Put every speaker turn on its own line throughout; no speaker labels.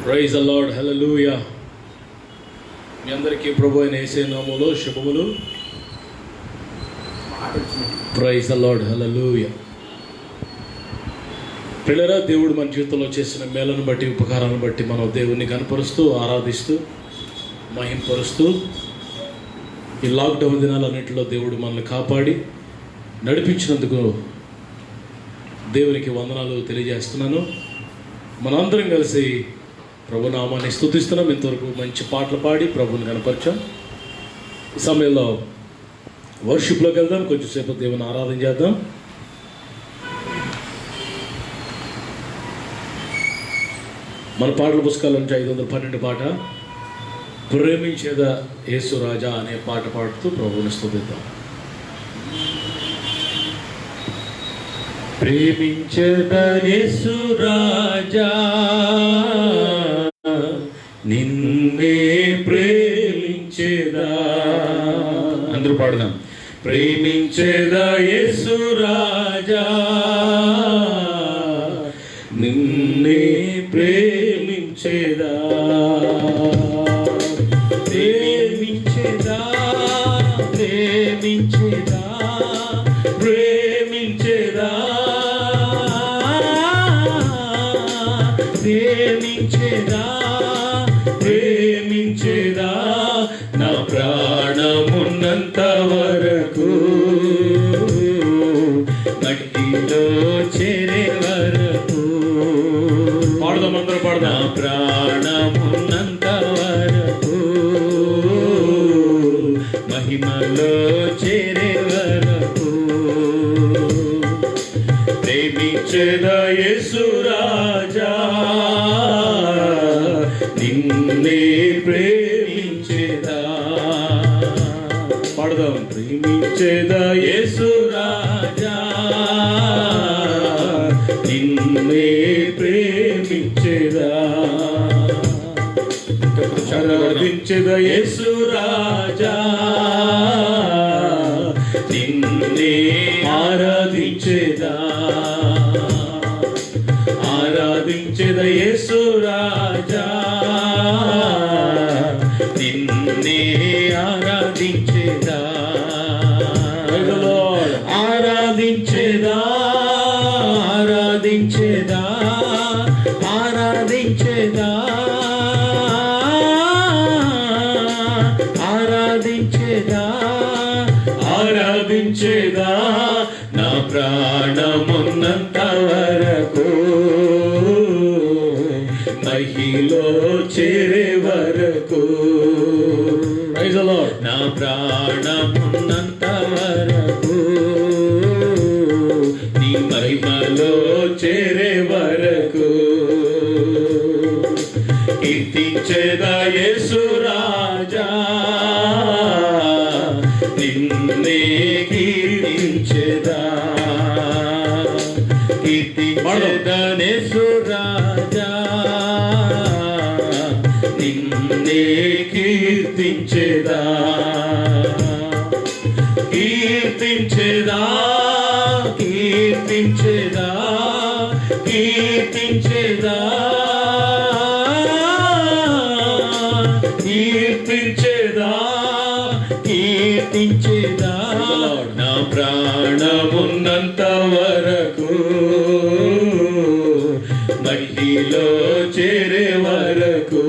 Praise the lord, హల్లెలూయా. మీ అందరికీ ప్రభు అయిన యేసు నామములో శుభములు. ప్రైజ్ ద లార్డ్, హల్లెలూయా. పిల్లరా, దేవుడు మన జీవితంలో చేసిన మేలను బట్టి, ఉపకారాలను బట్టి మనం దేవుణ్ణి కనపరుస్తూ, ఆరాధిస్తూ, మహింపరుస్తూ ఈ లాక్డౌన్ దినాలన్నింటిలో దేవుడు మనల్ని కాపాడి నడిపించినందుకు దేవునికి వందనాలు తెలియజేస్తున్నాను. మనందరం కలిసి ప్రభు నామాన్ని స్తుతిస్తున్నాం. ఇంతవరకు మంచి పాటలు పాడి ప్రభుని కనపరిచాం. ఈ సమయంలో వర్షిప్లోకి వెళ్దాం. కొంచెంసేపు దేవుని ఆరాధన చేద్దాం. మన పాటల పుస్తకాల నుంచి 512 పాట ప్రేమించేదా యేసు రాజా అనే పాట పాడుతూ ప్రభుని స్తుతిద్దాం.
ప్రేమించేదా యేసు రాజా, నిన్నే ప్రేమించేదా. అందరూ పాడదాం. ప్రేమించేదా యేసు రాజా, నిన్నే ప్రేమించేదా. ప్రేమించేదా, ప్రేమించేదా, ప్రేమించేదా, ప్రేమించేదా, ప్రేమించేదా. నా ప్రాణమున్నంత వరకు, మట్టిలో చేరే వరకు.
పాడదాం, అందరూ పాడదాం.
నా ప్రాణమున్నంత వరకు, మహిమలో చేరే వరకు. ప్రేమించేదా యేసు రాజా, నిన్నే ప్రేమించేదా.
పాడదాం.
ప్రేమించేదా యేసు రాజా, నిన్నే ప్రేమించేదా. ఆరాధించేదా యేసు రాజా, నిన్నే ఆరాధించేదా. ఆరాధించేదా యేసు రాజా, నిన్నే ఆరాధించేదా. ఆరాధించేదా, ఆరాధించేదా, ఆరాధించేదా, ఆరాధించేదా, ఆరాధించేదా. నా ప్రాణమున్నంత వరకు, మహిలో చేరే వరకు.
Praise the Lord.
నా ప్రాణమున్నంత వరకు, నీ మహిమలో చేరే వరకు. కీర్తించేదా యేసు రాజా, నిన్నే కీర్తించేదా. కీర్తించేదా యేసు రాజా, నిన్నే కీర్తించేదా. కీర్తించేదా, కీర్తించేదా, కీర్తించేదా, కీర్తించేదా, కీర్తించేదా. నా ప్రాణమున్నంత వరకు, మట్టిలో చేరే వరకు.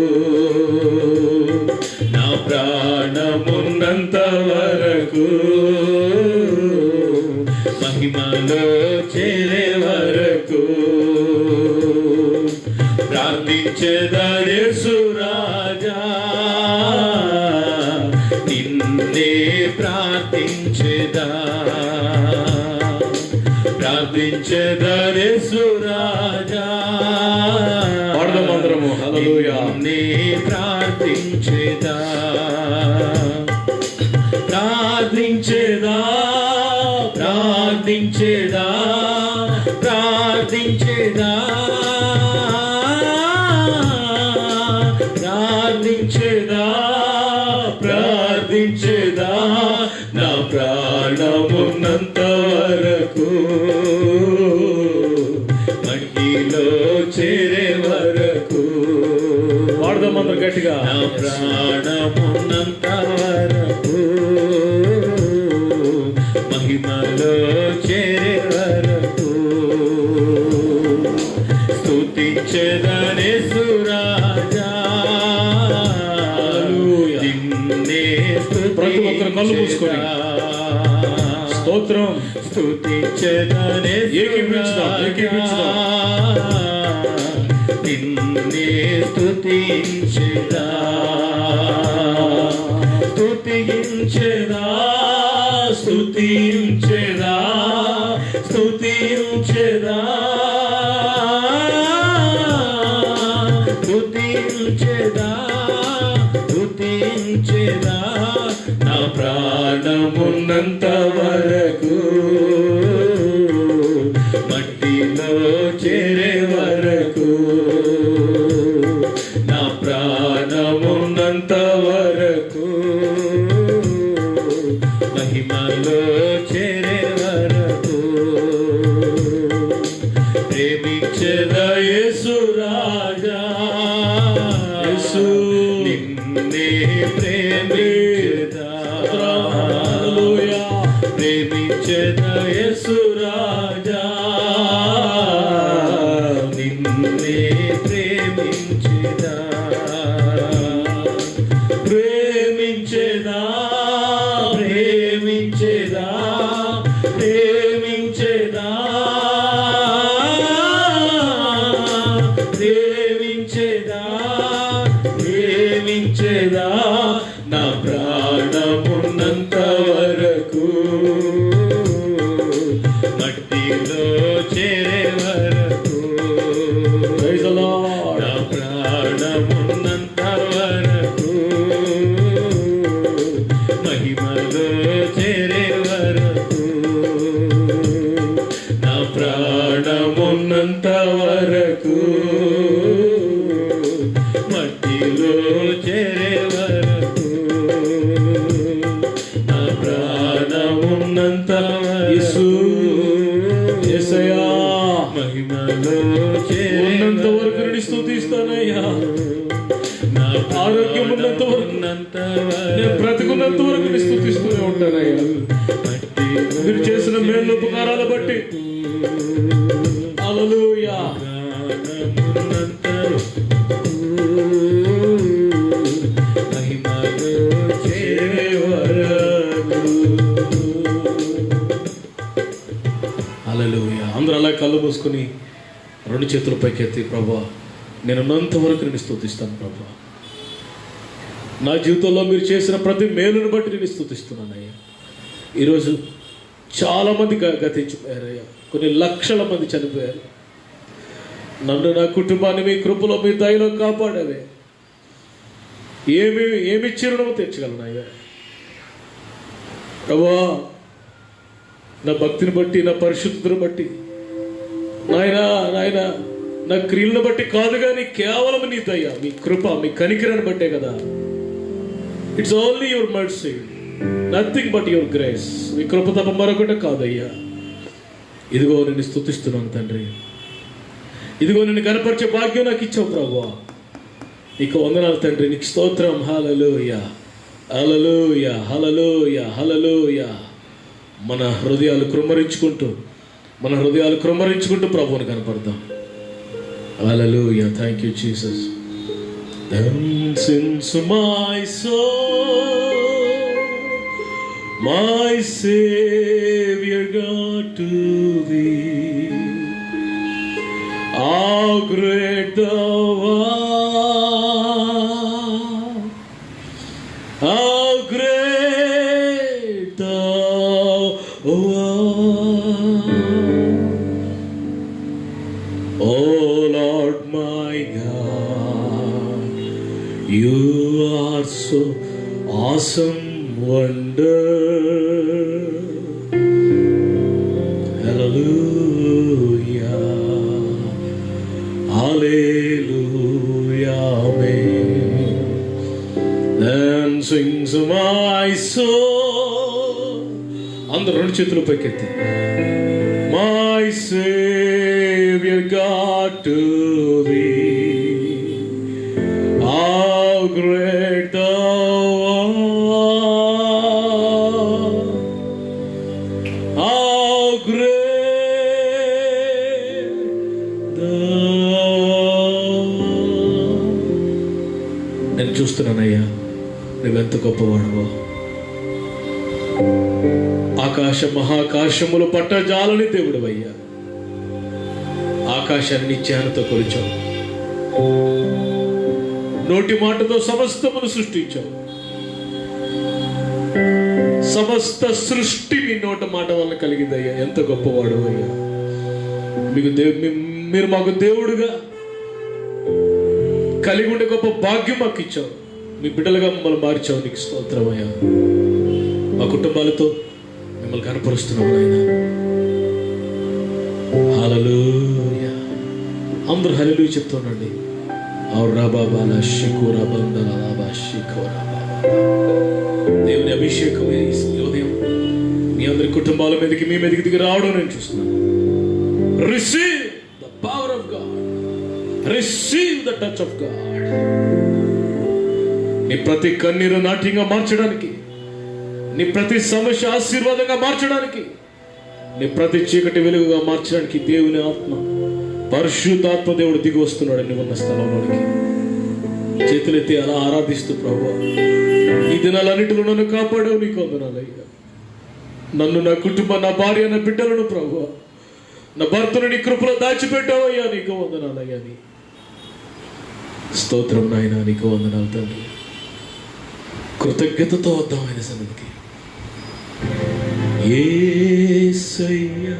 నా ప్రాణమున్నంత వరకు, మహిమలో చేరే వరకు. ప్రార్థించేదా యేసు రాజా, నిన్నే ప్రార్థించేదా. ప్రార్థించేదా యేసు రాజా,
పాడదాం అందరము. హల్లెలూయా.
నిన్నే ప్రార్థించేదా. ప్రార్థించేదా, ప్రార్థించేదా, ప్రార్థించేదా, ప్రార్థించేదా, ప్రార్థించేదా. నా ప్రాణమున్నంత వరకు, మట్టిలో చేరే వరకు.
అందరు గట్టిగా.
నా ప్రాణమున్నంత వరకు మహిమలో చేరే వరకు స్తుతించెదనే సురాజా. నిన్నే
ప్రతి ఒక్కరు కళ్ళు మూసుకొని స్తోత్రం
స్తుతించెదనే
ఏకీపించుదాం.
నిన్నే స్తుతించెదా స్తుతించెదా స్తుతించెదా స్తుతించెదా స్తుతించెదా స్తుతించెదా నా ప్రాణమున్నంత వరకు మట్టిలో చేరే వరకు నా ప్రాణమున్నంత వరకు మహిమలో చేరే వరకు ప్రేమించెదా యేసు రాజా. యేసు నిన్నే ప్రేమించెదా ప్రేమించెదా యేసు రాజా. నిన్నే ప్రేమించెదా ప్రేమించెదా ప్రేమించెదా ప్రేమించెదా ప్రేమించెదా ప్రేమించెదా నా ప్రాణమున్నంత వరకు మట్టిలో చేరే వరకు నా ప్రాణమున్నంత వరకు మహిమలో చేరే వరకు నా ప్రాణమున్నంత వరకు మట్టిలో చేరే వరకు నా ప్రాణమున్నంత
యేసు యేసయ్యా
మహిమలో
ఉన్నంత వరకు నేను స్తుతిస్తానయ్యా. ఆరోగ్యం ఉన్నంత వరకు, నేను బ్రతుకున్నంత వరకు నేను స్తుతిస్తూనే ఉంటానయ్యా. మీరు చేసిన మేలు ఉపకారాల బట్టి హల్లెలూయా. హల్లెలూయా. అందరూ అలా కళ్ళు మూసుకొని రెండు చేతుల పైకెత్తి, ప్రభా నేను ఉన్నంత వరకు నేను స్తుతిస్తాను ప్రభా. నా జీవితంలో మీరు చేసిన ప్రతి మేలును బట్టి నేను స్తుతిస్తున్నానయ్యా. ఈరోజు చాలామంది గతించిపోయారయ్యా. కొన్ని లక్షల మంది చనిపోయారు. నన్ను నా కుటుంబాన్ని మీ కృపలో మీ దయలో కాపాడవే. ఏమి చిరునవ్వు తెచ్చగలనయ్యా ప్రభా. నా భక్తిని బట్టి, నా పరిశుద్ధతను బట్టి నాయనా నా క్రియలను బట్టి కాదు కానీ కేవలం నీ దయ, మీ కృప, మీ కనికరాన్ని బట్టే కదా. It's only your mercy, nothing but your grace. మీ కృప తప్ప మరొకటి కాదయ్యా. ఇదిగో నేను స్తుతిస్తున్నాను తండ్రి. ఇదిగో నేను కనపరిచే భాగ్యం నాకు ఇచ్చావు ప్రభువా. నీకు వందనాలు తండ్రి, నీకు స్తోత్రం. హల్లెలూయా హల్లెలూయా హల్లెలూయా హల్లెలూయా. మన హృదయాలు కృమ్మరించుకుంటూ ప్రభువుని కనపడదాం. Hallelujah. Thank you Jesus. Then sings my soul, my Savior God to thee. How great thou art, how great thou art, oh Lord my God, you are so awesome wonder. Hallelujah, hallelujah, amen. Then sings my soul. అందరూ రెండు చేతులు పైకెత్తి. My Savior God to thee. great thou art. How great thou art. నేను చూస్తున్నానయ్యా, నువ్వెంత గొప్పవాడవో. ఆకాశ మహాకాశములు పట్టజాలని దేవుడు అయ్యా. ఆకాశాన్ని జ్ఞానంతో కొలిచావు, నోటి మాటతో సమస్తమును సృష్టించావు. సమస్త సృష్టి మీ నోట మాట వల్ల కలిగిందయ్యా. ఎంత గొప్పవాడు అయ్యా. మీరు మాకు దేవుడుగా కలిగి ఉండే గొప్ప భాగ్యం మాకు ఇచ్చావు. మీ బిడ్డలుగా మమ్మల్ని మార్చావు. నీకు స్తోత్రమయ్యా. మా కుటుంబాలతో మిమ్మల్ని కనపరుస్తున్నాము నాయన. హల్లెలూయా. అందరూ హల్లెలూయా చెప్తుండండి. దేవుని అభిషేకమే ఈ ఉదయం మీ అందరి కుటుంబాల మీదకి, మీ మీదకి దిగి రావడం నేను చూస్తున్నాను. Receive the power of God, receive the touch of God. నీ ప్రతి కన్నీరు నాట్యంగా మార్చడానికి, నీ ప్రతి సమస్య ఆశీర్వాదంగా మార్చడానికి, నీ ప్రతి చీకటి వెలుగుగా మార్చడానికి దేవుని ఆత్మ, పరిశుద్ధాత్మ దేవుడు దిగి వస్తున్నాడు. నువ్వు ఉన్న స్థలంలోనికి చేతులెత్తి అలా ఆరాధిస్తూ, ప్రభువా ఈ దినాలన్నిటిలో నన్ను కాపాడావు, నీకు వందనాలయ్యా. నన్ను, నా కుటుంబం, నా భార్య, నా బిడ్డలను ప్రభువా, నా భర్తను నీ కృపలో దాచిపెట్టావయ్యా, నీకు వందనాలయ్యా. నీ స్తోత్రం నాయన, నీకు వందనాలు తండ్రి. కృతజ్ఞతతో వద్దాం ఆయన సన్నిధికి. యేసయ్యా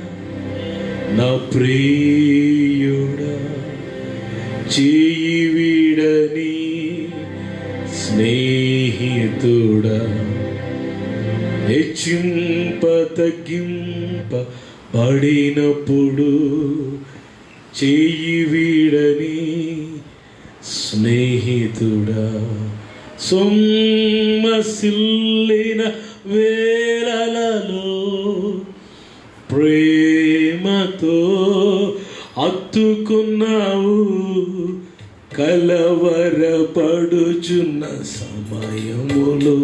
నా ప్రియుడా, చేయి వీడని స్నేహితుడా, హెచ్చింప తగ్గింప పడినప్పుడు చేయి వీడని స్నేహితుడా, సొమ్మసిల్లిన వేళలలో ప్రేమతో హత్తుకున్నావు, కలవరపడుచున్న సమయములో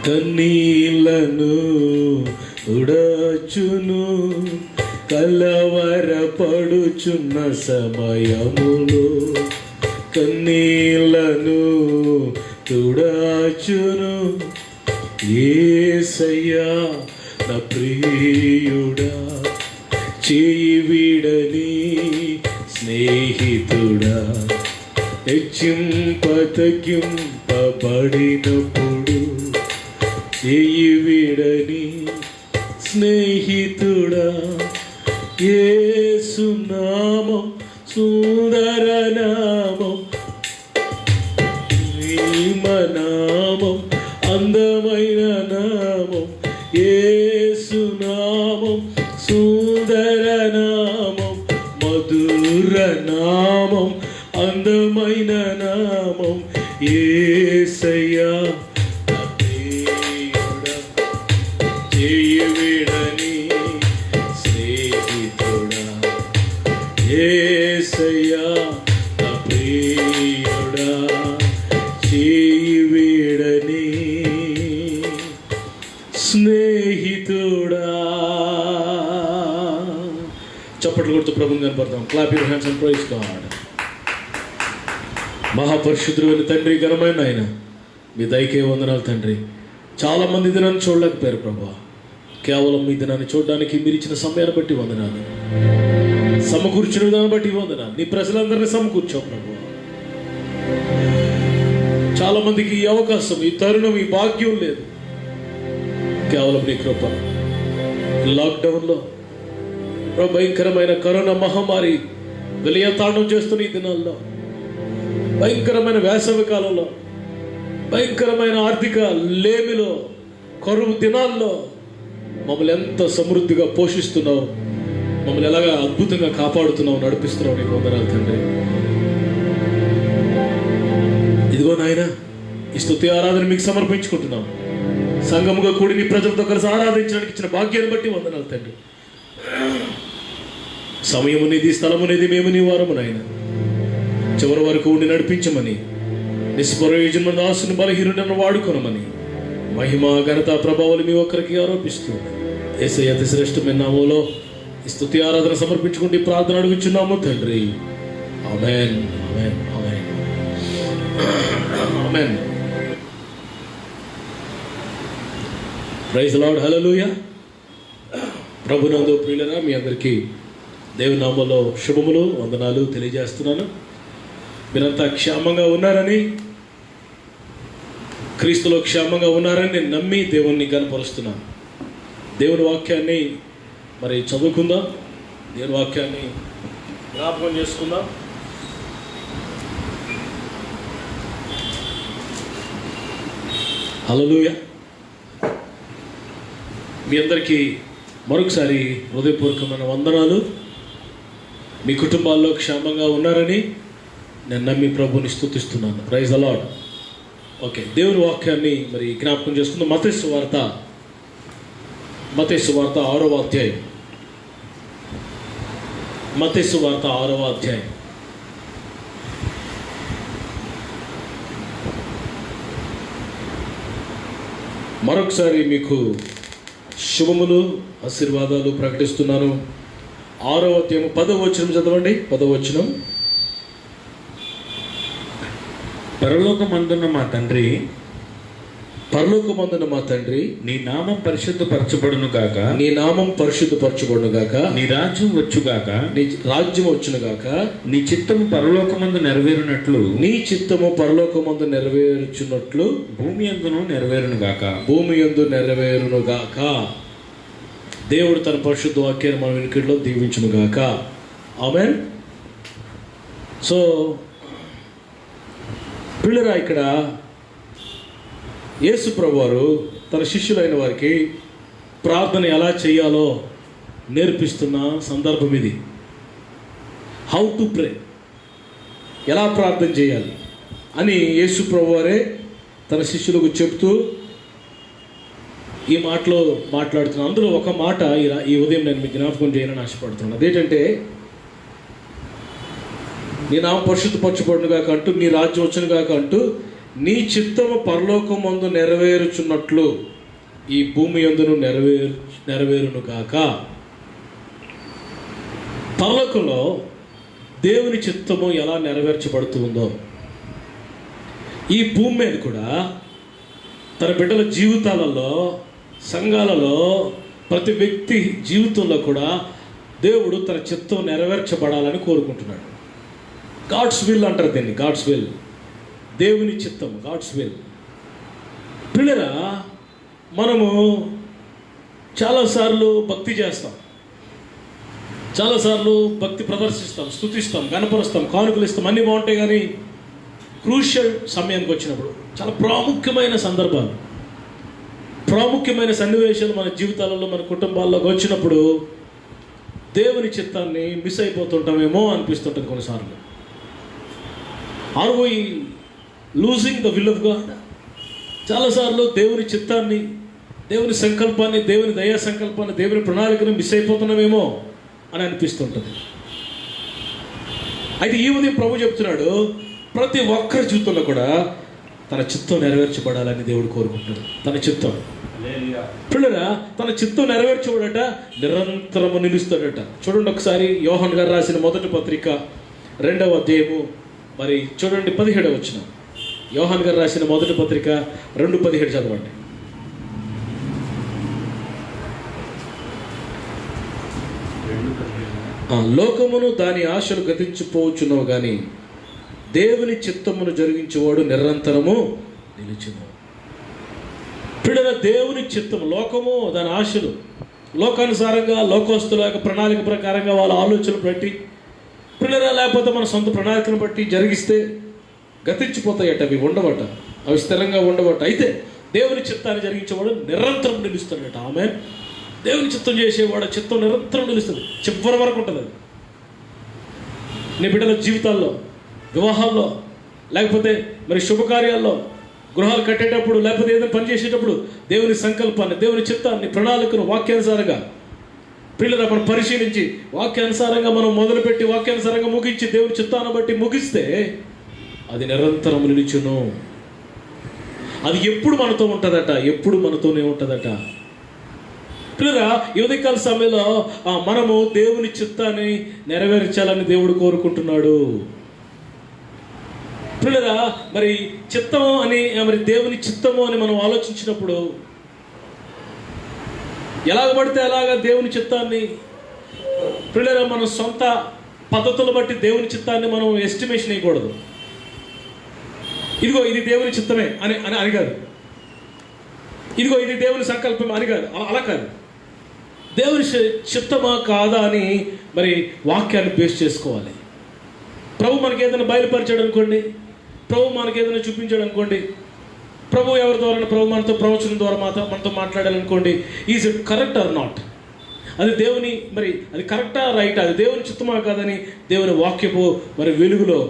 కన్నీళ్లను ఉడచును, కలవరపడుచున్న సమయములో కన్నీళ్లను తుడచును. యేసయ్యా నా ప్రియుడా, చేయి వీడని స్నేహితుడా, హెచ్చింప తగ్గింపబడినప్పుడు చేయి వీడని స్నేహితుడా, యేసు నామం సుందర నామం, నామం అందమైన నామం, యేసు నామం సుందర నామం, మధుర నామం, అందమైన నామం, యేసయ్యా నా ప్రియుడా, చేయి వీడని స్నేహితుడా, యేసయ్యా నా ప్రియుడా, చేయి వీడని స్నేహితుడా. చప్పట్లు కొడుతూ ప్రభుని కనపడతాం. Clap your hands and praise God. మహాపరిశుద్ధుడైన తండ్రి, ఘనమైన ఆయన, మీ దయకే వందనాలు తండ్రి. చాలా మంది దినాన్ని చూడలేకపోయారు ప్రభా. కేవలం మీ దినాన్ని చూడడానికి మీరు ఇచ్చిన సమయాన్ని బట్టి వందనాలు, సమకూర్చిన విధానం బట్టి వందనాలు. నీ ప్రజలందరినీ సమకూర్చావు ప్రభు. చాలా మందికి ఈ అవకాశం, ఈ తరుణం, ఈ భాగ్యం లేదు. కేవలం నీ కృప. లాక్డౌన్లో భయంకరమైన కరోనా మహమ్మారి విలయతాండం చేస్తున్న ఈ దినాల్లో, భయంకరమైన వేసవి కాలంలో, భయంకరమైన ఆర్థిక లేమిలో, కరువు దినాల్లో మమ్మల్ని ఎంత సమృద్ధిగా పోషిస్తున్నావు, మమ్మల్ని ఎలాగా అద్భుతంగా కాపాడుతున్నావు, నడిపిస్తున్నావు. నీకు వందనాలు తండ్రి. ఇదిగో నాయన, ఈ స్తుతి ఆరాధన మీకు సమర్పించుకుంటున్నాం. సంఘముగా కూడి నీ ప్రజలతో కలిసి ఆరాధించడానికి ఇచ్చిన భాగ్యాన్ని బట్టి వందనాలు తండ్రి. సమయము నీది, స్థలము నీది, మేము నీ వారము నాయన. చివరి వరకు ఉండి నడిపించమని, నిష్ప్రయోజన దాసుని బలహీనుడను వాడుకొనమని మహిమ ఘనత ప్రభావాలు మీ ఒక్కరికి ఆరోపిస్తూ యేసయ్య అతి శ్రేష్టమైన నామములో ఈ స్తుతి ఆరాధన సమర్పించుకుంటే ప్రార్థన అడుగుచున్నాము తండ్రి. ఆమేన్, ఆమేన్, ఆమేన్, ఆమేన్. ప్రైజ్ ది లార్డ్, హల్లెలూయా. ప్రభునందు ప్రియులరా, మీ అందరికీ దేవుని నామములో శుభములు, వందనాలు తెలియజేస్తున్నాను. మీరంతా క్షేమంగా ఉన్నారని, క్రీస్తులో క్షేమంగా ఉన్నారని నేను నమ్మి దేవుణ్ణి కనపరుస్తున్నాను. దేవుని వాక్యాన్ని మరి చదువుకుందాం, దేవుని వాక్యాన్ని జ్ఞాపకం చేసుకుందాం. హల్లెలూయా. మీ అందరికీ మరొకసారి హృదయపూర్వకమైన వందనాలు. మీ కుటుంబాల్లో క్షేమంగా ఉన్నారని నేను నమ్మి ప్రభుని స్తుతిస్తున్నాను. Praise the Lord. ఓకే, దేవుని వాక్యాన్ని మరి జ్ఞాపకం చేసుకుందాం. మత్తయి సువార్త 6వ అధ్యాయం. మత్తయి సువార్త 6వ అధ్యాయం. మరొకసారి మీకు శుభములు, ఆశీర్వాదాలు ప్రకటిస్తున్నాను. 6వ అధ్యాయం 10వ వచనం చదవండి. 10వ వచనం.
పరలోకమందున్న మా తండ్రి,
పరలోకమందున్న మా తండ్రి,
నీ నామం పరిశుద్ధపరచబడును గాక,
నీ నామం పరిశుద్ధపరచబడును గాక,
నీ రాజ్యం వచ్చుగాక,
నీ రాజ్యం వచ్చును గాక,
నీ చిత్తము పరలోకమందు నెరవేరునట్లు,
నీ చిత్తము పరలోకమందు నెరవేర్చున్నట్లు
భూమి యందును నెరవేరును గాక.
భూమి యందు నెరవేరును గాక. దేవుడు తన పరిశుద్ధ వాక్యాన్ని మన వెనుకల్లో దీవించును గాక. ఆమేన్. సో పిల్లరా, ఇక్కడ యేసు ప్రభువారు తన శిష్యులైన వారికి ప్రార్థన ఎలా చేయాలో నేర్పిస్తున్న సందర్భం ఇది. హౌ టు ప్రే, ఎలా ప్రార్థన చేయాలి అని యేసు ప్రభువారే తన శిష్యులకు చెప్తూ ఈ మాటలో మాట్లాడుతున్నాను. అందులో ఒక మాట ఈ ఉదయం నేను మీకు జ్ఞాపకం చేయాలని ఆశపడుతున్నాను. అదేంటంటే, నీ నామం పరిశుద్ధపరచబడును గాక అంటూ, నీ రాజ్యం వచ్చును గాక అంటూ, నీ చిత్తము పరలోకమందు నెరవేరుచున్నట్లు ఈ భూమి యందును నెరవేరును గాక. పరలోకంలో దేవుని చిత్తము ఎలా నెరవేర్చబడుతుందో, ఈ భూమి మీద కూడా తన బిడ్డల జీవితాలలో, సంఘాలలో, ప్రతి వ్యక్తి జీవితంలో కూడా దేవుడు తన చిత్తం నెరవేర్చబడాలని కోరుకుంటున్నాడు. గాడ్స్ విల్ అంటారు దీన్ని, గాడ్స్ విల్, దేవుని చిత్తం, గాడ్స్ విల్. పిల్లరా, మనము చాలాసార్లు భక్తి చేస్తాం, చాలాసార్లు భక్తి ప్రదర్శిస్తాం, స్తుతిస్తాం, గణపరుస్తాం, కానుకలు ఇస్తాం, అన్నీ బాగుంటాయి. కానీ క్రూషియల్ సమయానికి వచ్చినప్పుడు, చాలా ప్రాముఖ్యమైన సందర్భాలు, ప్రాముఖ్యమైన సన్నివేశాలు మన జీవితాలలో, మన కుటుంబాల్లోకి వచ్చినప్పుడు దేవుని చిత్తాన్ని మిస్ అయిపోతుంటామేమో అనిపిస్తుంటుంది కొన్నిసార్లు. Are we losing the will of God? చాలాసార్లు దేవుని చిత్తాన్ని, దేవుని సంకల్పాన్ని, దేవుని దయా సంకల్పాన్ని, దేవుని ప్రణాళికను మిస్ అయిపోతున్నామేమో అని అనిపిస్తుంటుంది. అయితే ఈ ఉదయం ప్రభు చెప్తున్నాడు, ప్రతి ఒక్కరి జీవితంలో కూడా తన చిత్తం నెరవేర్చబడాలని దేవుడు కోరుకుంటున్నాడు. తన చిత్తం పిల్లరా, తన చిత్తం నెరవేర్చబడట, నిరంతరము నిలుస్తాడట. చూడండి ఒకసారి యోహాన్ గారు రాసిన మొదటి పత్రిక 2వ అధ్యాయము, మరి చూడండి 17వ వచనం. యోహాన్ గారు రాసిన మొదటి పత్రిక 2:17 చదవండి. లోకమును దాని ఆశలు గతించిపోవచ్చున్నావు కానీ దేవుని చిత్తమును జరిగించేవాడు నిరంతరము నిలిచును. పిల్లల, దేవుని చిత్తం, లోకము దాని ఆశలు లోకానుసారంగా, లోకస్తుల యొక్క ప్రణాళిక ప్రకారంగా వాళ్ళ ఆలోచనలు బట్టి, పిల్లల లేకపోతే మన సొంత ప్రణాళికను బట్టి జరిగిస్తే గతించిపోతాయట, అవి ఉండవట, అవి స్థిరంగా ఉండవట. అయితే దేవుని చిత్తాన్ని జరిగించేవాడు నిరంతరం నిలుస్తాడట. ఆమె దేవుని చిత్తం చేసేవాడు చిత్తం నిరంతరం నిలుస్తుంది, చివరి వరకు ఉంటుంది. అది నీ బిడ్డల జీవితాల్లో, వివాహాల్లో, లేకపోతే మరి శుభకార్యాల్లో, గృహాలు కట్టేటప్పుడు, లేకపోతే ఏదైనా పని చేసేటప్పుడు దేవుని సంకల్పాన్ని, దేవుని చిత్తాన్ని, ప్రణాళికను వాక్యానుసారంగా పిల్లలు మనం పరిశీలించి వాక్యానుసారంగా మనం మొదలుపెట్టి వాక్యానుసారంగా ముగించి దేవుని చిత్తాన్ని బట్టి ముగిస్తే అది నిరంతరం నిలుచును. అది ఎప్పుడు మనతో ఉంటుందట, ఎప్పుడు మనతోనే ఉంటుందట. పిల్లరా, ఈ ఉదయకాల సమయంలో మనము దేవుని చిత్తాన్ని నెరవేర్చాలని దేవుడు కోరుకుంటున్నాడు. పిల్లరా, మరి చిత్తము అని, మరి దేవుని చిత్తము అని మనం ఆలోచించినప్పుడు ఎలాగ పడితే అలాగా దేవుని చిత్తాన్ని, పిల్లరా, మన సొంత పద్ధతులు బట్టి దేవుని చిత్తాన్ని మనం ఎస్టిమేషన్ వేయకూడదు. ఇదిగో ఇది దేవుని చిత్తమే అని అని అని కాదు, ఇదిగో ఇది దేవుని సంకల్పం అని కాదు, అలా కాదు. దేవుని చిత్తమా కాదా అని మరి వాక్యాన్ని బేస్ చేసుకోవాలి. ప్రభు మనకి ఏదైనా బయలుపరిచాడు అనుకోండి, ప్రభు మనకి ఏదైనా చూపించాడు అనుకోండి, ప్రభు ఎవరి ద్వారా, ప్రభు మనతో ప్రవచనం ద్వారా మనతో మాట్లాడాలనుకోండి, is it correct or not? అది దేవుని, మరి అది కరెక్టా రైటా, అది దేవుని చిత్తమా కాదని దేవుని వాక్యపు మరి వెలుగులో,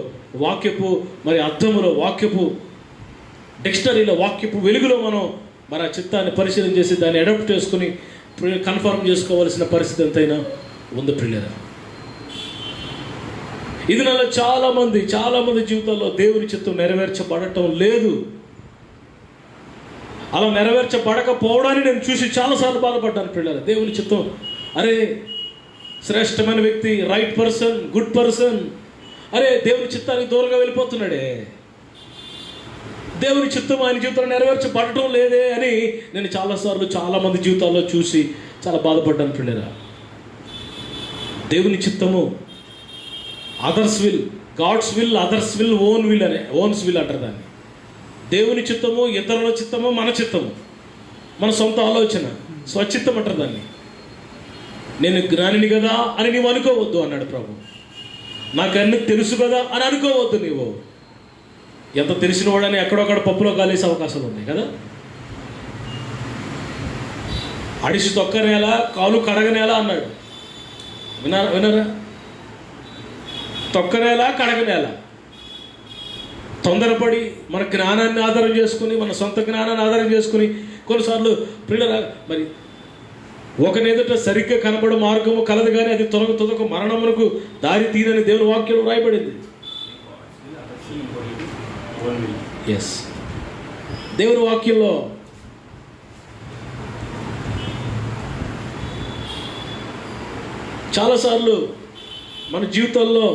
వాక్యపు మరి అర్థములో, వాక్యపు డిక్షనరీలో, వాక్యపు వెలుగులో మనం మరి ఆ చిత్తాన్ని పరిశీలన చేసి దాన్ని అడాప్ట్ చేసుకుని కన్ఫర్మ్ చేసుకోవాల్సిన పరిస్థితి ఎంతైనా ఉంది పిల్లరా. ఇది నాలో చాలా మంది జీవితాల్లో దేవుని చిత్తం నెరవేర్చబడటం లేదు. అలా నెరవేర్చబడకపోవడాన్ని నేను చూసి చాలాసార్లు బాధపడ్డాను పిల్లలు. దేవుని చిత్తం, అరే శ్రేష్టమైన వ్యక్తి, రైట్ పర్సన్, గుడ్ పర్సన్, అరే దేవుని చిత్తానికి దూరంగా వెళ్ళిపోతున్నాడే, దేవుని చిత్తం ఆయన జీవితంలో నెరవేర్చబడటం లేదే అని నేను చాలాసార్లు చాలామంది జీవితాల్లో చూసి చాలా బాధపడ్డాను పిల్లరా. దేవుని చిత్తము others will, God's will, others will, one's will అంటారు దాన్ని. దేవుని చిత్తము, ఇతరుల చిత్తము, మన చిత్తము, మన సొంత ఆలోచన, స్వచిత్తం అంటారు దాన్ని. నేను జ్ఞానిని కదా అని నీవు అనుకోవద్దు అన్నాడు ప్రభు. నాకు అన్ని తెలుసు కదా అని అనుకోవద్దు. నీవు ఎంత తెలిసిన వాడని ఎక్కడొక్కడ పప్పులో కాలేసే అవకాశాలు ఉన్నాయి కదా. అడిసి తొక్కనేలా, కాలు కడగనేలా అన్నాడు. వినరా? తొక్కనేలా, కడగనేలా. తొందరపడి మన జ్ఞానాన్ని ఆధారం చేసుకుని, మన సొంత జ్ఞానాన్ని ఆధారం చేసుకుని కొన్నిసార్లు పిల్లల మరి ఒకని ఎదుట సరిగ్గా కనబడే మార్గము కలదు, కానీ అది తుదకు మరణమునకు దారి తీరని దేవుని వాక్యంలో రాయబడింది. ఎస్, దేవుని వాక్యంలో చాలాసార్లు మన జీవితాల్లో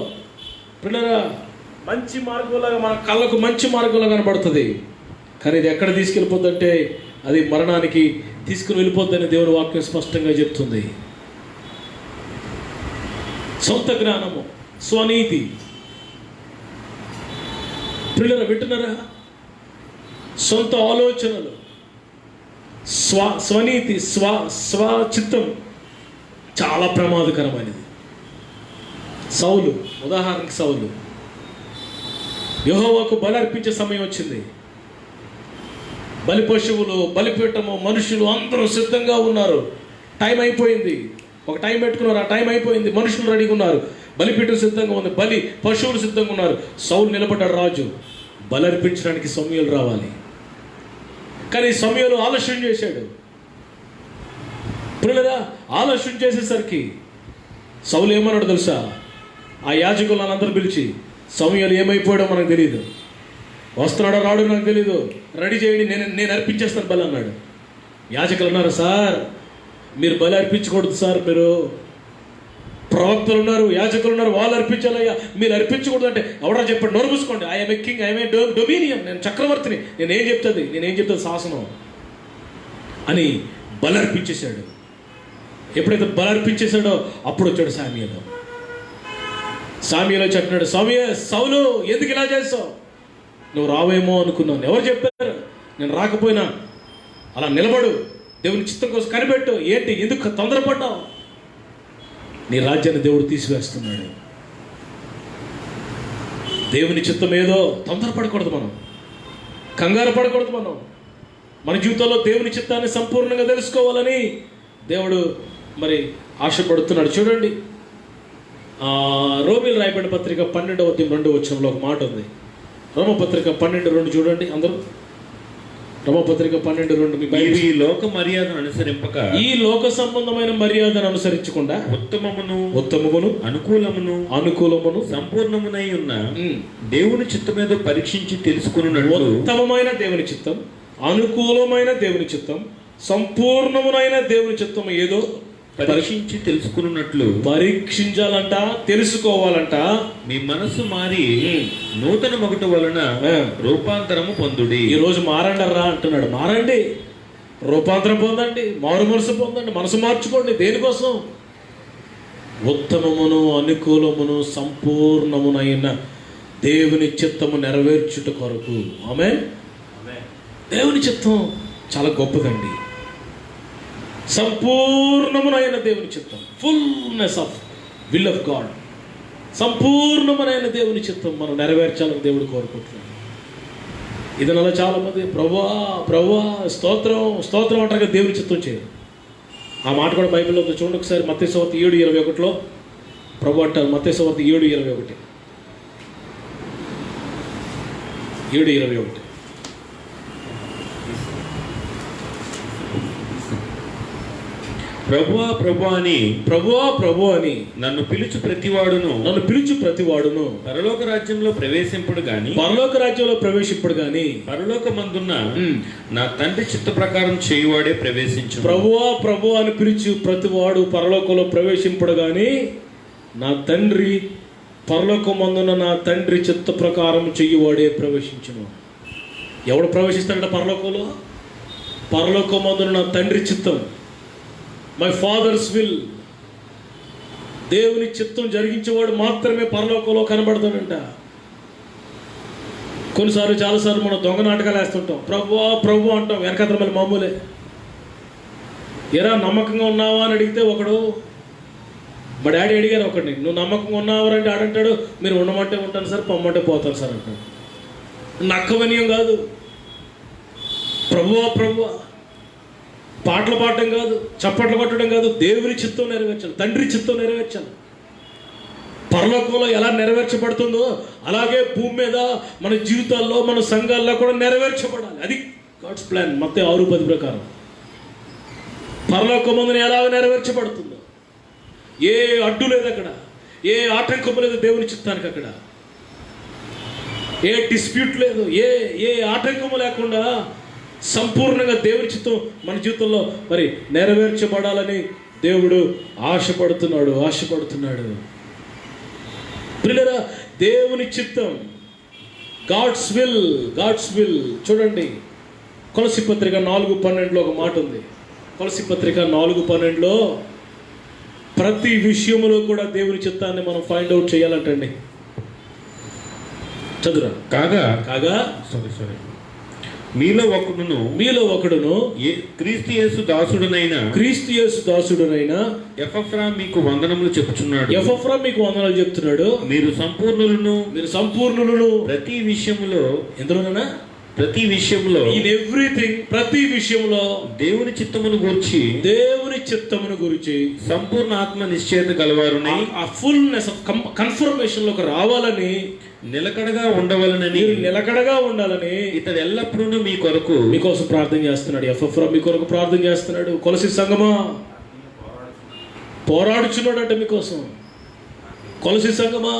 పిల్లరా మంచి మార్గంలాగా, మన కళ్ళకు మంచి మార్గంలో కనబడుతుంది, కానీ ఇది ఎక్కడ తీసుకెళ్ళిపోద్దంటే అది మరణానికి తీసుకుని వెళ్ళిపోద్దని దేవుని వాక్యం స్పష్టంగా చెప్తుంది. సొంత జ్ఞానము, స్వనీతి, పిల్లలు వింటున్నారా? సొంత ఆలోచనలు, స్వనీతి, స్వచిత్తం చాలా ప్రమాదకరమైనది. సౌలు, ఉదాహరణకి సౌలు యెహోవాకు బలి అర్పించే సమయం వచ్చింది. బలి పశువులు, బలిపీఠము, మనుషులు అందరూ సిద్ధంగా ఉన్నారు. టైం అయిపోయింది, ఒక టైం పెట్టుకున్నారు, ఆ టైం అయిపోయింది. మనుషులు రెడీగా ఉన్నారు, బలిపీఠం సిద్ధంగా ఉంది, బలి పశువులు సిద్ధంగా ఉన్నారు. సౌలు నిలబడ్డాడు రాజు. బలి అర్పించడానికి సమూయేలు రావాలి, కానీ సమూయేలు ఆలస్యం చేశాడు. పిల్లరా, ఆలస్యం చేసేసరికి సౌలు ఏమన్నాడు తెలుసా? ఆ యాజకులను అందరూ పిలిచి, సమూయేలు ఏమైపోయాడో మనకు తెలియదు, వస్తున్నాడో రాడో నాకు తెలీదు, రెడీ చేయండి, నేను అర్పించేస్తాను బలి అన్నాడు. యాజకులు అన్నారు, సార్ మీరు బలి అర్పించకూడదు సార్, మీరు ప్రవక్తలు ఉన్నారు, యాజకులు ఉన్నారు, వాళ్ళు అర్పించాలయ్యా, మీరు అర్పించకూడదు అంటే ఎవడో చెప్పండి, నోరు మూసుకోండి. I'm a king, I'm a dominion, నేను చక్రవర్తిని, నేనేం చెప్తుంది శాసనం అని బలి అర్పించేశాడు. ఎప్పుడైతే బలి అర్పించేశాడో అప్పుడు వచ్చాడు సామ్యూయేలు. సామ్యూయేలు చెప్పినాడు, సౌలు ఎందుకు ఇలా చేస్తావు? నువ్వు రావేమో అనుకున్నాను. ఎవరు చెప్పారు? నేను రాకపోయినా అలా నిలబడు, దేవుని చిత్తం కోసం కనిపెట్టు. ఏంటి, ఎందుకు తొందరపడ్డావు? నీ రాజ్యాన్ని దేవుడు తీసివేస్తున్నాడు. దేవుని చిత్తం ఏదో తొందరపడకూడదు, మనం కంగారు పడకూడదు. మన జీవితంలో దేవుని చిత్తాన్ని సంపూర్ణంగా తెలుసుకోవాలని దేవుడు మరి ఆశపడుతున్నాడు. చూడండి, రోమీలు రాయబడిన పత్రిక 12వ అధ్యాయం 2వ వచనంలో ఒక మాట ఉంది. రోమపత్రిక 12:2 చూడండి అందరూ. రోమపత్రిక 12:2 మీ
మీరు
బైబిల్.
ఈ లోక మర్యాదను అనుసరింపక
ఈ లోక సంబంధమైన మర్యాదను అనుసరించకుండా ఉత్తమమును అనుకూలమును
సంపూర్ణమునై ఉన్న దేవుని చిత్తమేదో పరీక్షించి తెలుసుకున్నట్లు,
ఉత్తమమైన దేవుని చిత్తం, అనుకూలమైన దేవుని చిత్తం, సంపూర్ణమునైన దేవుని చిత్తం ఏదో
పరీక్షించి తెలుసుకున్నట్లు,
పరీక్షించాలంట, తెలుసుకోవాలంట.
మీ మనస్సు మారి నూతన మొగటు వలన రూపాంతరము పొందుడి.
ఈ రోజు మారండర్రా అంటున్నాడు. మారండి, రూపాంతరం పొందండి, మారు మనసు పొందండి, మనసు మార్చుకోండి. దేనికోసం? ఉత్తమమును అనుకూలమును సంపూర్ణమునైన దేవుని చిత్తము నెరవేర్చుట కొరకు. ఆమేన్. దేవుని చిత్తం చాలా గొప్పదండి. సంపూర్ణమునైన దేవుని చిత్తం, fullness of will of God. సంపూర్ణమైన దేవుని చిత్తం మనం నెరవేర్చాలని దేవుడు కోరుకుంటున్నాడు. ఇదనలా చాలా మంది ప్రభువా ప్రభువా స్తోత్రం స్తోత్రం అంటారు కదా, దేవుని చిత్తం చేయరు. ఆ మాట కూడా బైబిల్లో ఉంది. చూడండి ఒకసారి మత్తయి సువార్త 7:21 ప్రభు అంటారు. మత్తయి సువార్త 7:21 7:21
ప్రభువా ప్రభు అని
నన్ను పిలుచు ప్రతివాడును
పరలోక రాజ్యంలో ప్రవేశింపుడు గాని పరలోకమందున్న నా తండ్రి చిత్త ప్రకారం చేయువాడే ప్రవేశించు.
ప్రభువా అని పిలుచు ప్రతివాడు పరలోకంలో ప్రవేశింపుడు గాని నా తండ్రి పరలోకమందున్న నా తండ్రి చిత్త ప్రకారం చేయువాడే ప్రవేశించును. ఎవడు ప్రవేశిస్తాడంట పరలోకంలో? పరలోకమందున్న నా తండ్రి చిత్తం, మై ఫాదర్స్ విల్, దేవుని చిత్తం జరిగించేవాడు మాత్రమే పరలోకంలో కనబడతాడంట. కొన్నిసార్లు చాలాసార్లు మనం దొంగ నాటకాలు వేస్తుంటాం. ప్రభు అంటాం, వెనకత్ర మళ్ళీ మామూలే. ఎరా నమ్మకంగా ఉన్నావా అని అడిగితే ఒకడు, మా డాడీ అడిగారు ఒకడిని, నువ్వు నమ్మకంగా ఉన్నావారంటే ఆడంటాడు, మీరు ఉండమంటే ఉంటాను సార్, పొమ్మంటే పోతాను సార్ అంటాడు. నక్కవనీయం కాదు. ప్రభువా పాటలు పాడటం కాదు, చప్పట్లు కొట్టడం కాదు, దేవుని చిత్తం నెరవేర్చాలి, తండ్రి చిత్తం నెరవేర్చాలి. పరలోకంలో ఎలా నెరవేర్చబడుతుందో అలాగే భూమి మీద మన జీవితాల్లో మన సంఘాల్లో కూడా నెరవేర్చబడాలి. అది గాడ్స్ ప్లాన్. మత్తయి 6:10 ప్రకారం పరలోకమందున ఎలా నెరవేర్చబడుతుందో, ఏ అడ్డు లేదు అక్కడ, ఏ ఆటంకం లేదు దేవుని చిత్తానికి. అక్కడ ఏ డిస్ప్యూట్ లేదు, ఏ ఆటంకము లేకుండా సంపూర్ణంగా దేవుని చిత్తం మన జీవితంలో మరి నెరవేర్చబడాలని దేవుడు ఆశపడుతున్నాడు. ప్రియులారా, దేవుని చిత్తం, గాడ్స్ విల్. చూడండి కొలస్సీ పత్రిక 4:12 ఒక మాట ఉంది. కొలస్సీ పత్రిక 4:12 ప్రతి విషయంలో కూడా దేవుని చిత్తాన్ని మనం ఫైండ్ అవుట్ చేయాలంటండి. చదువురా. కాగా మీలో ఒకడును
క్రీస్తు యేసు దాసుడునైన ఎపఫ్రా మీకు వందనములు
చెప్తున్నాడు.
మీరు సంపూర్ణులను ప్రతి విషయములో,
ఎందులోనైనా
ప్రతి విషయంలో,
ఇన్ ఎవ్రీథింగ్, ప్రతి విషయంలో
దేవుని చిత్తమును గురించి సంపూర్ణ ఆత్మ నిశ్చయత గలవారుని,
ఆ ఫుల్నెస్ ఆఫ్ కన్ఫర్మేషన్ లోకి రావాలని,
నిలకడగా ఉండాలని ఇతడు ఎల్లప్పుడూ మీకోసం
ప్రార్థన చేస్తున్నాడు. ఎఫ్ఎఫ్రా మీ కొరకు ప్రార్థన చేస్తున్నాడు. కొలసి సంగమా పోరాడుచున్నాడు అంటే మీకోసం. కొలసి సంగమా,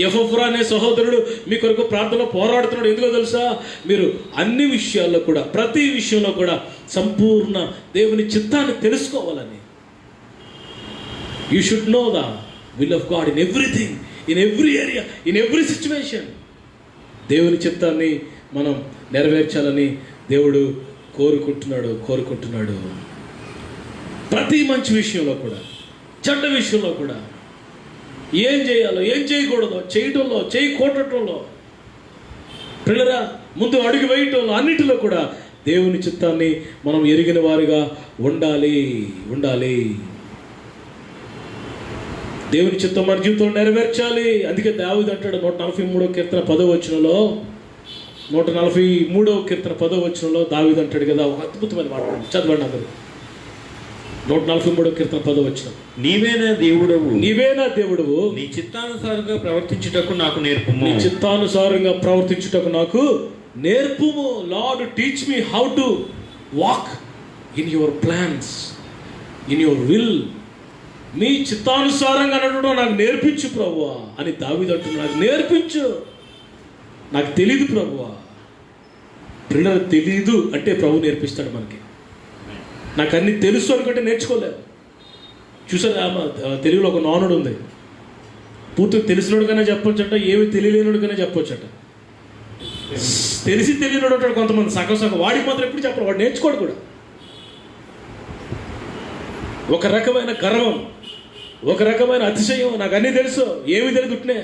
ఎఫ్ఎఫ్రా అనే సహోదరుడు మీ కొరకు ప్రార్థనలో పోరాడుతున్నాడు. ఎందుకో తెలుసా? మీరు అన్ని విషయాల్లో కూడా, ప్రతి విషయంలో కూడా సంపూర్ణ దేవుని చిత్తాన్ని తెలుసుకోవాలని. You should know the will of God in everything, in every area, in every situation. దేవుని చిత్తాన్ని మనం నెరవేర్చాలని దేవుడు కోరుకుంటున్నాడు. ప్రతి మంచి విషయంలో కూడా, చెడ్డ విషయంలో కూడా, ఏం చేయాలో ఏం చేయకూడదో, చేయటంలో చేయకూడటంలో, పిల్లరా ముందు అడుగు వేయటంలో, అన్నిటిలో కూడా దేవుని చిత్తాన్ని మనం ఎరిగిన వారుగా ఉండాలి. దేవుని చిత్తం మన జీవితంలో నెరవేర్చాలి. అందుకే దావీదు అంటాడు 143వ కీర్తన 10వ వచనంలో, 143వ కీర్తన 10వ వచనంలో దావీదు అంటాడు కదా, ఒక అద్భుతమైన మాట. చదవండి అందరూ. 143వ కీర్తన 10వ వచనం.
నీవేనా దేవుడవు, నీ చిత్తానుసారంగా ప్రవర్తించుటకు నాకు
నేర్పుము. Lord teach me how to walk in your plans, in your will. మీ చిత్తానుసారంగా నడవడం నాకు నేర్పించు ప్రభువా అని దావీదు అంటున్నాడు. నాకు నేర్పించు, నాకు తెలీదు ప్రభువా. పిల్లలు తెలీదు అంటే ప్రభు నేర్పిస్తాడు మనకి. నాకు అన్ని తెలుసు అనుకుంటే నేర్చుకోలేదు. చూసారా, తెలుగులో ఒక నానుడు ఉంది, పూర్తిగా తెలిసినోడుగానే చెప్పొచ్చట, ఏమి తెలియలేనుడిగానే చెప్పొచ్చట. తెలిసి తెలియనోడు అంటాడు కొంతమంది, సగం సగం. వాడికి మాత్రం ఎప్పుడు చెప్పరు, వాడు నేర్చుకోడు కూడా. ఒక రకమైన గర్వం, ఒక రకమైన అతిశయం. నాకు అన్నీ తెలుసు, ఏమి తెలియదు ఉట్నే.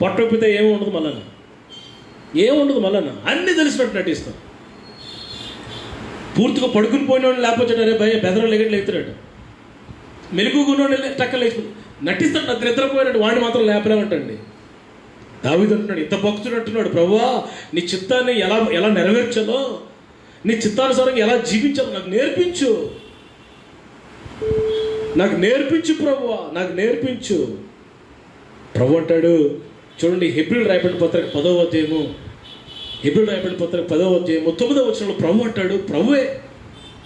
పొట్టొప్పితే ఏమి ఉండదు మళ్ళా, ఏముండదు మళ్ళా, అన్నీ తెలిసినట్టు నటిస్తాం. పూర్తిగా పడుకుని పోయినోడు లేకపోతే అరే భయ బెదరం లేగుతున్నాడు, మెలుగుకున్నోడు టక్కలు లేచిపోయి నటిస్తాడు. నాకు నిద్రపోయినట్టు వాడిని మాత్రం లేపలేమంటండి. దావీదు అంటున్నాడు, ఇంత భక్తుడు అంటున్నాడు, ప్రభువా నీ చిత్తాన్ని ఎలా ఎలా నెరవేర్చాలో, నీ చిత్తానుసారంగా ఎలా జీవించాలో నాకు నేర్పించు, నాకు నేర్పించు ప్రభువా, నాకు నేర్పించు. ప్రభు అంటాడు చూడండి, హెబ్రీయులు రాయబడిన పత్రిక 10వ అధ్యాయము, హెబ్రీయులు రాయబడిన పత్రిక 10వ అధ్యాయము 9వ వచనంలో ప్రభు అంటాడు, ప్రభువే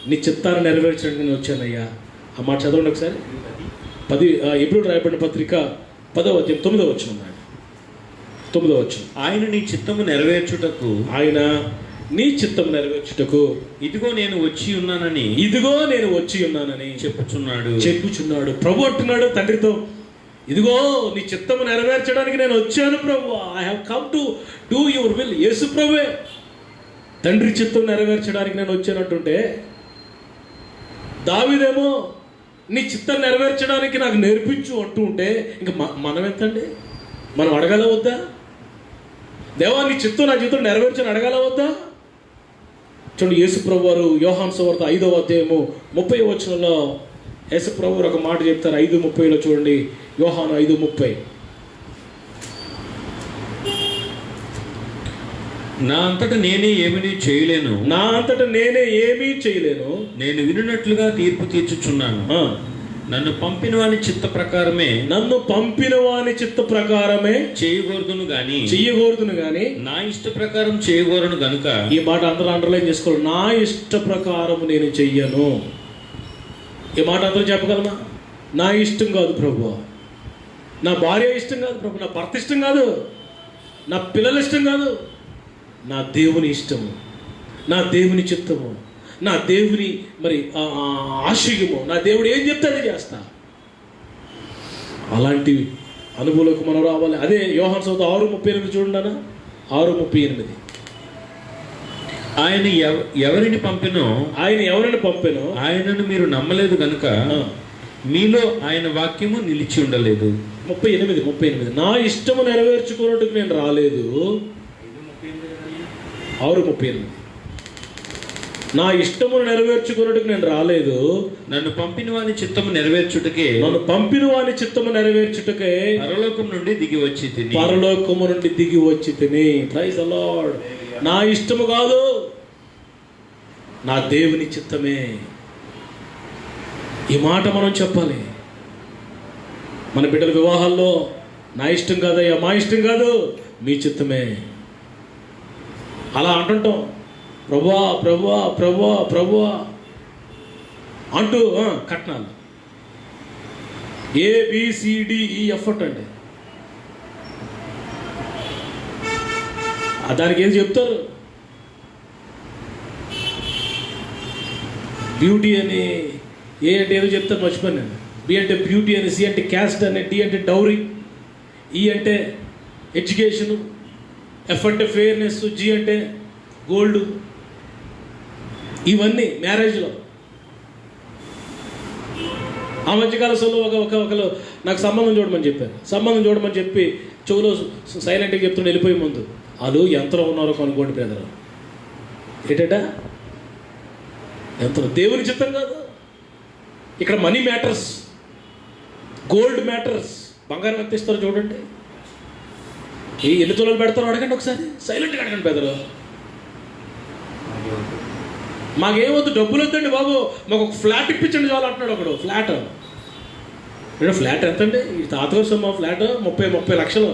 నీ చిత్తాన్ని నెరవేర్చడానికి నేను వచ్చానయ్యా. ఆ మాట చదవండి ఒకసారి. హెబ్రీయులు రాయబడిన పత్రిక 10వ అధ్యాయం 9వ వచనం. 9వ వచనం, ఆయన నీ చిత్తము నెరవేర్చుటకు, ఆయన నీ చిత్తము నెరవేర్చుటకు ఇదిగో నేను వచ్చి ఉన్నానని, ఇదిగో నేను వచ్చి ఉన్నానని చెప్పుచున్నాడు. ప్రభు అంటున్నాడు తండ్రితో, ఇదిగో నీ చిత్తము నెరవేర్చడానికి నేను వచ్చాను ప్రభు. I have come to do your will. Yesu ప్రభువే తండ్రి చిత్తం నెరవేర్చడానికి నేను వచ్చానంటుంటే, దావీదేమో నీ చిత్తం నెరవేర్చడానికి నాకు నేర్పించు అంటూ ఉంటే, ఇంకా మనం ఎంతండి? మనం అడగాల వద్దా? దేవా నీ చిత్తం నా జీవితం నెరవేర్చని అడగాల వద్దా? చూడండి, యేసు ప్రభు వారు యోహాను సువార్త 5వ అధ్యాయము 30వ వచనంలో యేసు ప్రభు వారు ఒక మాట చెప్తారు. 5:30లో చూడండి, యోహాను 5:30.
నా అంతటా నేనే ఏమీ చేయలేను,
నా అంతటా నేనే ఏమీ చేయలేను,
నేను వినున్నట్లుగా తీర్పు తీర్చుచున్నాను. నన్ను పంపిన వాని చిత్త ప్రకారమే,
నన్ను పంపిన వాని చిత్త ప్రకారమే
చేయకూడదును గాని నా ఇష్ట ప్రకారం చేయకూడను గనుక.
ఈ మాట అందరూ అండర్లైన్ చేసుకోవాలి. నా ఇష్ట ప్రకారం నేను చెయ్యను. ఈ మాట అందరూ చెప్పగలమా? నా ఇష్టం కాదు ప్రభు, నా భార్య ఇష్టం కాదు ప్రభు, నా భర్త ఇష్టం కాదు, నా పిల్లల ఇష్టం కాదు, నా దేవుని ఇష్టము, నా దేవుని చిత్తము, నా దేవుని మరి ఆశయము, నా దేవుడు ఏం చెప్తే అది చేస్తా. అలాంటి అనుభవంలోకి మనం రావాలి. అదే యోహాను సువార్త 6:38 చూడండి అన్న, 6:38.
ఆయన ఎవరిని పంపెనో
ఆయనను
మీరు నమ్మలేదు కనుక మీలో ఆయన వాక్యము నిలిచి ఉండలేదు.
38 నా ఇష్టము నెరవేర్చుకున్నట్టుకు నేను రాలేదు. 6:38 నా ఇష్టమును నెరవేర్చుకున్నట్టుకు నేను రాలేదు,
నన్ను పంపిన వాని చిత్తము నెరవేర్చుటకే పరలోకము నుండి దిగి వచ్చి తిని.
Praise the Lord. నా ఇష్టము కాదు, నా దేవుని చిత్తమే. ఈ మాట మనం చెప్పాలి. మన బిడ్డల వివాహాల్లో నా ఇష్టం కాదయ్యా, మా ఇష్టం కాదు, మీ చిత్తమే అలా అంటుంటాం. ప్రభువా ప్రభువా ప్రభువా ప్రభువా అంటూ కట్నాలు ABCDEF అండి. దానికి ఏం చెప్తారు? బ్యూటీ అని, ఏ అంటే ఏదో చెప్తారు, మర్చిపోయాను నేను. B అంటే బ్యూటీ అని, C అంటే క్యాస్ట్ అని, D అంటే డౌరీ, E అంటే ఎడ్యుకేషను, F అంటే ఫెయిర్నెస్, G అంటే గోల్డ్. ఇవన్నీ మ్యారేజ్లో. ఆ మధ్యకాలంలో ఒకరు నాకు సంబంధం చూడమని చెప్పారు. సంబంధం చూడమని చెప్పి చెవులో సైలెంట్గా చెప్తుండే వెళ్ళిపోయే ముందు, వాళ్ళు ఎంతలో ఉన్నారో కనుక్కోండి బ్రదర్. ఏంటట ఎంత దేవుని చిత్తం కాదు. ఇక్కడ మనీ మ్యాటర్స్, గోల్డ్ మ్యాటర్స్. బంగారం ఎంత ఇస్తారో చూడండి, ఎన్ని తులాలు పెడతారో అడగండి ఒకసారి, సైలెంట్గా అడగండి బ్రదర్. మాకేమొద్దు, డబ్బులు వద్దండి బాబు, మాకు ఒక ఫ్లాట్ ఇప్పించండి చాలు అంటున్నాడు ఒకడు. ఫ్లాట్ ఎంతండి? ఈ తాతగారు సొమ్మ ఫ్లాట్ 30 లక్షలు.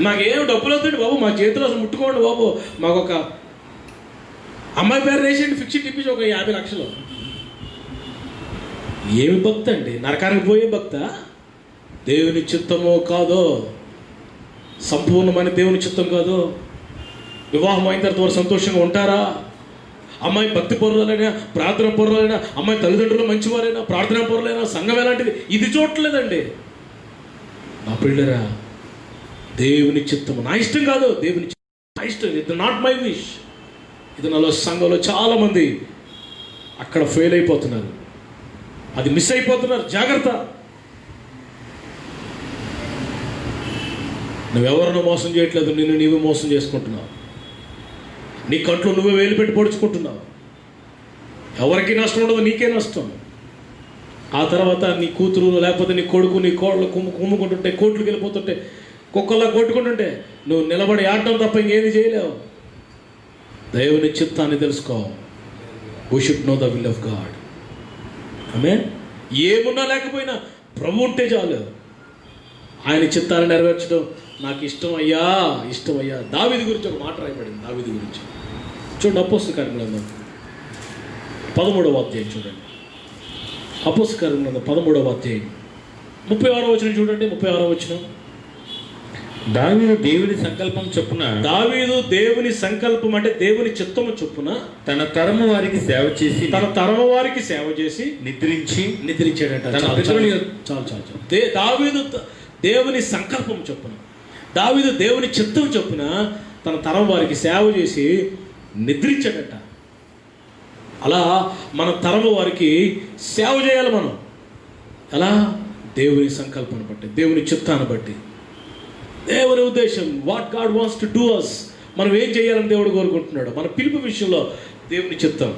నాకేం డబ్బులు వద్దండి బాబు, మా చేతిలో అసలు ముట్టుకోండి బాబు, మాకు ఒక అమ్మాయి పేరు వేసేయండి, ఫిక్స్డ్ ఇప్పించి ఒక 50 లక్షలు. ఏమి భక్తి అండి? నరకానికి పోయే భక్త? దేవుని చిత్తమో కాదో, సంపూర్ణమైన దేవుని చిత్తం కాదో. వివాహం అయిన తర్వాత వారు సంతోషంగా ఉంటారా? అమ్మాయి భక్తి పరులైనా, ప్రార్థన పరులైనా, అమ్మాయి తల్లిదండ్రులు మంచివారైనా, ప్రార్థన పరులైనా, సంఘం ఎలాంటిది, ఇది చూడట్లేదండి. నా పిల్లరా, దేవుని చిత్తము నా ఇష్టం కాదు, దేవుని చిత్తం నా ఇష్టం. ఇది నాట్ మై విష్. ఇది నాలో సంఘంలో చాలామంది అక్కడ ఫెయిల్ అయిపోతున్నారు, అది మిస్ అయిపోతున్నారు. జాగ్రత్త. నువ్వెవరినో మోసం చేయట్లేదు, నిన్ను నీవే మోసం చేసుకుంటున్నావు. నీ కంట్లో నువ్వే వేలు పెట్టి పొడుచుకుంటున్నావు. ఎవరికి నష్టం ఉండదు, నీకే నష్టం. ఆ తర్వాత నీ కూతురు లేకపోతే నీ కొడుకు నీ కోడలు కుమ్ముకుంటుంటే, కోట్లకు వెళ్ళిపోతుంటే, కుక్కల్లా కొట్టుకుంటుంటే నువ్వు నిలబడి ఆడటం తప్ప ఇంకేది చేయలేవు. దేవుని చిత్తాన్ని తెలుసుకో. We should know the will of God. Amen. ఏమున్నా లేకపోయినా ప్రభు ఉంటే చాలు. ఆయన చిత్తాన్ని నెరవేర్చడం నాకు ఇష్టం అయ్యా, ఇష్టం అయ్యా. దావీదు గురించి ఒక మాట రాయబడింది. దావీదు గురించి చూడండి, అపోస్తల కార్యములు 13వ అధ్యాయం చూడండి. అపోస్తల కార్యములు 13వ అధ్యాయం 36వ వచనం చూడండి. 36వ వచనం.
దావీదు దేవుని సంకల్పం చొప్పున, దావీదు దేవుని సంకల్పం అంటే దేవుని చిత్తము చొప్పున తన తరము వారికి సేవ చేసి,
తన తరము వారికి సేవ చేసి
నిద్రించాడట.
దావీదు దేవుని సంకల్పం చొప్పున, దావీదు దేవుని చిత్తం చొప్పున తన తరం వారికి సేవ చేసి నిద్రించాడట. అలా మన తరము వారికి సేవ చేయాలి మనం. ఎలా? దేవుని సంకల్పాన్ని బట్టి, దేవుని చిత్తాన్ని బట్టి, దేవుని ఉద్దేశం. What God wants to do us. మనం ఏం చేయాలని దేవుడు కోరుకుంటున్నాడు. మన పిలుపు విషయంలో దేవుని చిత్తం.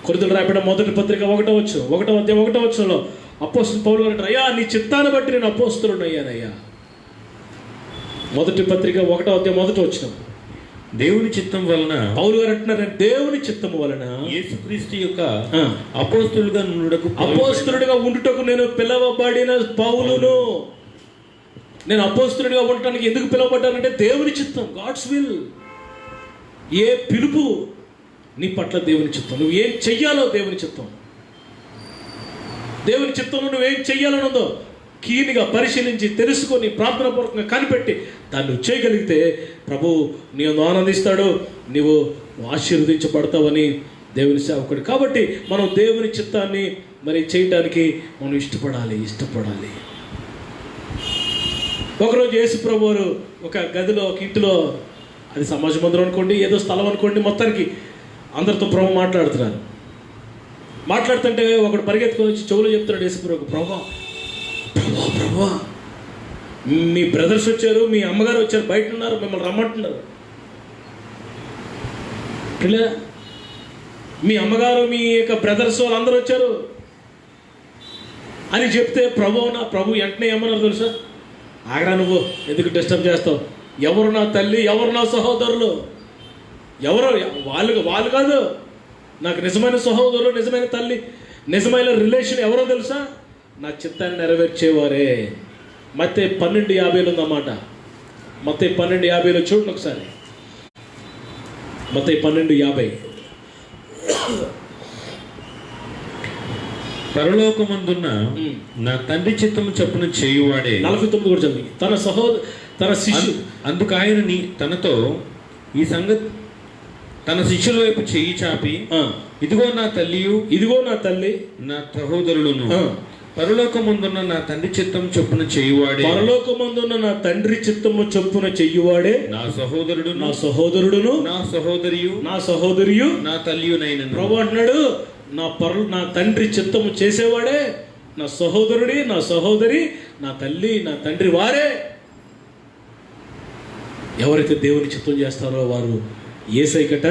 కొరింథీయులకు రాయబడిన మొదటి పత్రిక 1వ అధ్యాయం 1వ వచనంలో అపోస్తలుడు పౌలు గారు, అయ్యా నీ చిత్తాన్ని బట్టి నేను అపోస్తలుడిని అయ్యానయ్యా. మొదటి పత్రిక 1వ అధ్యాయం 1వ వచనం.
దేవుని చిత్తం వలన పౌలు
గారు అంటున్నారు, దేవుని చిత్తము వలన
యేసుక్రీస్తు యొక్క అపోస్తలుడిగా ఉండుటకు నేను పిలవబడిన పౌలును. నేను అపోస్తలుడిగా ఉండటానికి ఎందుకు పిలువబడ్డానంటే దేవుని చిత్తం, గాడ్స్ విల్. ఏ పిలుపు నీ పట్ల దేవుని చిత్తం. నువ్వు ఏం చెయ్యాలో దేవుని చిత్తం. దేవుని చిత్తంలో నువ్వేం చెయ్యాలన్నదో కీనిగా పరిశీలించి తెలుసుకొని ప్రార్థనాపూర్వకంగా కనిపెట్టి దాన్ని నువ్వు చేయగలిగితే ప్రభు నీవు ఆనందిస్తాడు, నీవు ఆశీర్వదించబడతావని దేవుని సేవకుడు. కాబట్టి మనం దేవుని చిత్తాన్ని మరి చేయటానికి మనం ఇష్టపడాలి. ఒకరోజు యేసు ప్రభు వారు ఒక గదిలో, ఒక ఇంటిలో, అది సమాజ మందిరం అనుకోండి, ఏదో స్థలం అనుకోండి, మొత్తానికి అందరితో ప్రభు మాట్లాడుతుంటే ఒకడు పరిగెత్తుకొని వచ్చి చెవులో చెప్తున్నాడు యేసు ప్రభు, ప్రభా మీ బ్రదర్స్ వచ్చారు, మీ అమ్మగారు వచ్చారు, బయట ఉన్నారు, మిమ్మల్ని రమ్మంటున్నారు. మీ అమ్మగారు, మీ యొక్క బ్రదర్స్ వాళ్ళందరూ వచ్చారు అని చెప్తే ప్రభు వెంటనే ఏమన్నారు తెలుసా? ఆగరా, నువ్వు ఎందుకు డిస్టర్బ్ చేస్తావు? ఎవరు నా తల్లి, ఎవరు నా సహోదరులు, ఎవరు వాళ్ళు కాదు, నాకు నిజమైన సహోదరులు, నిజమైన తల్లి, నిజమైన రిలేషన్ ఎవరో తెలుసా? నా చిత్తాన్ని నెరవేర్చేవారే. మత్తయి 12:50 ఉందన్నమాట. మత్తయి 12:50 చూడండి ఒకసారి. మత్తయి 12:50. పరలోకమందున్న నా తండ్రి చిత్తము చొప్పున చేయువాడే.
49 కూడా చదివి. తన శిష్యుడు
అందుకు ఆయన తనతో ఈ సంగతి తన శిష్యుల వైపు చెయ్యి చాపి, ఇదిగో నా తల్లియు, ఇదిగో నా తల్లి, నా సహోదరులను, పరలోకమందున్న నా తండ్రి చిత్తము చొప్పున చేయువాడే, పరలోకమందున్న నా తండ్రి చిత్తము చొప్పున చెయ్యువాడే, నా సహోదరుడును, నా సహోదరియు, నా తల్లియునైన. ప్రభు అంటున్నాడు, నా తండ్రి చిత్తము చేసేవాడే నా సహోదరుడి, నా సహోదరి, నా తల్లి, నా తండ్రి వారే. ఎవరైతే దేవుని చిత్తం చేస్తారో వారు యేసయ్యకట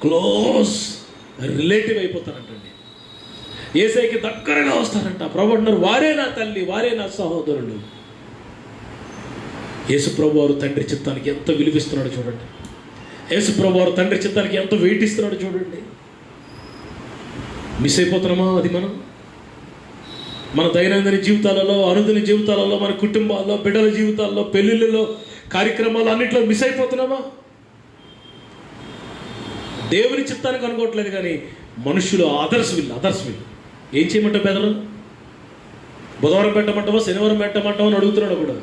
క్లోజ్ రిలేటివ్ అయిపోతారంటండి. యేసయ్యకి దగ్గరగా వస్తారంట. ప్రభు అంటున్నారు, వారే నా తల్లి, వారే నా సహోదరుడు. యేసు ప్రభు వారు తండ్రి చిత్తానికి ఎంత విలువిస్తున్నాడో చూడండి. యేసు ప్రభు వారు తండ్రి చిత్తానికి ఎంత వెయిట్ ఇస్తున్నాడో చూడండి. మిస్ అయిపోతున్నామా? అది మన దైనందిన జీవితాలలో, అనుదిన జీవితాలలో, మన కుటుంబాల్లో, బిడ్డల జీవితాల్లో, పెళ్ళిళ్ళలో,
కార్యక్రమాలు అన్నింటిలో మిస్ అయిపోతున్నామా? దేవుని చిత్తానికి అనుకోవట్లేదు, కానీ మనుషులు అదర్స్ విల్ ఏం చేయమంటావు? పెదరు బుధవారం పెట్టమంటావా, శనివారం పెట్టమంటావా అని అడుగుతున్నాడు కూడా.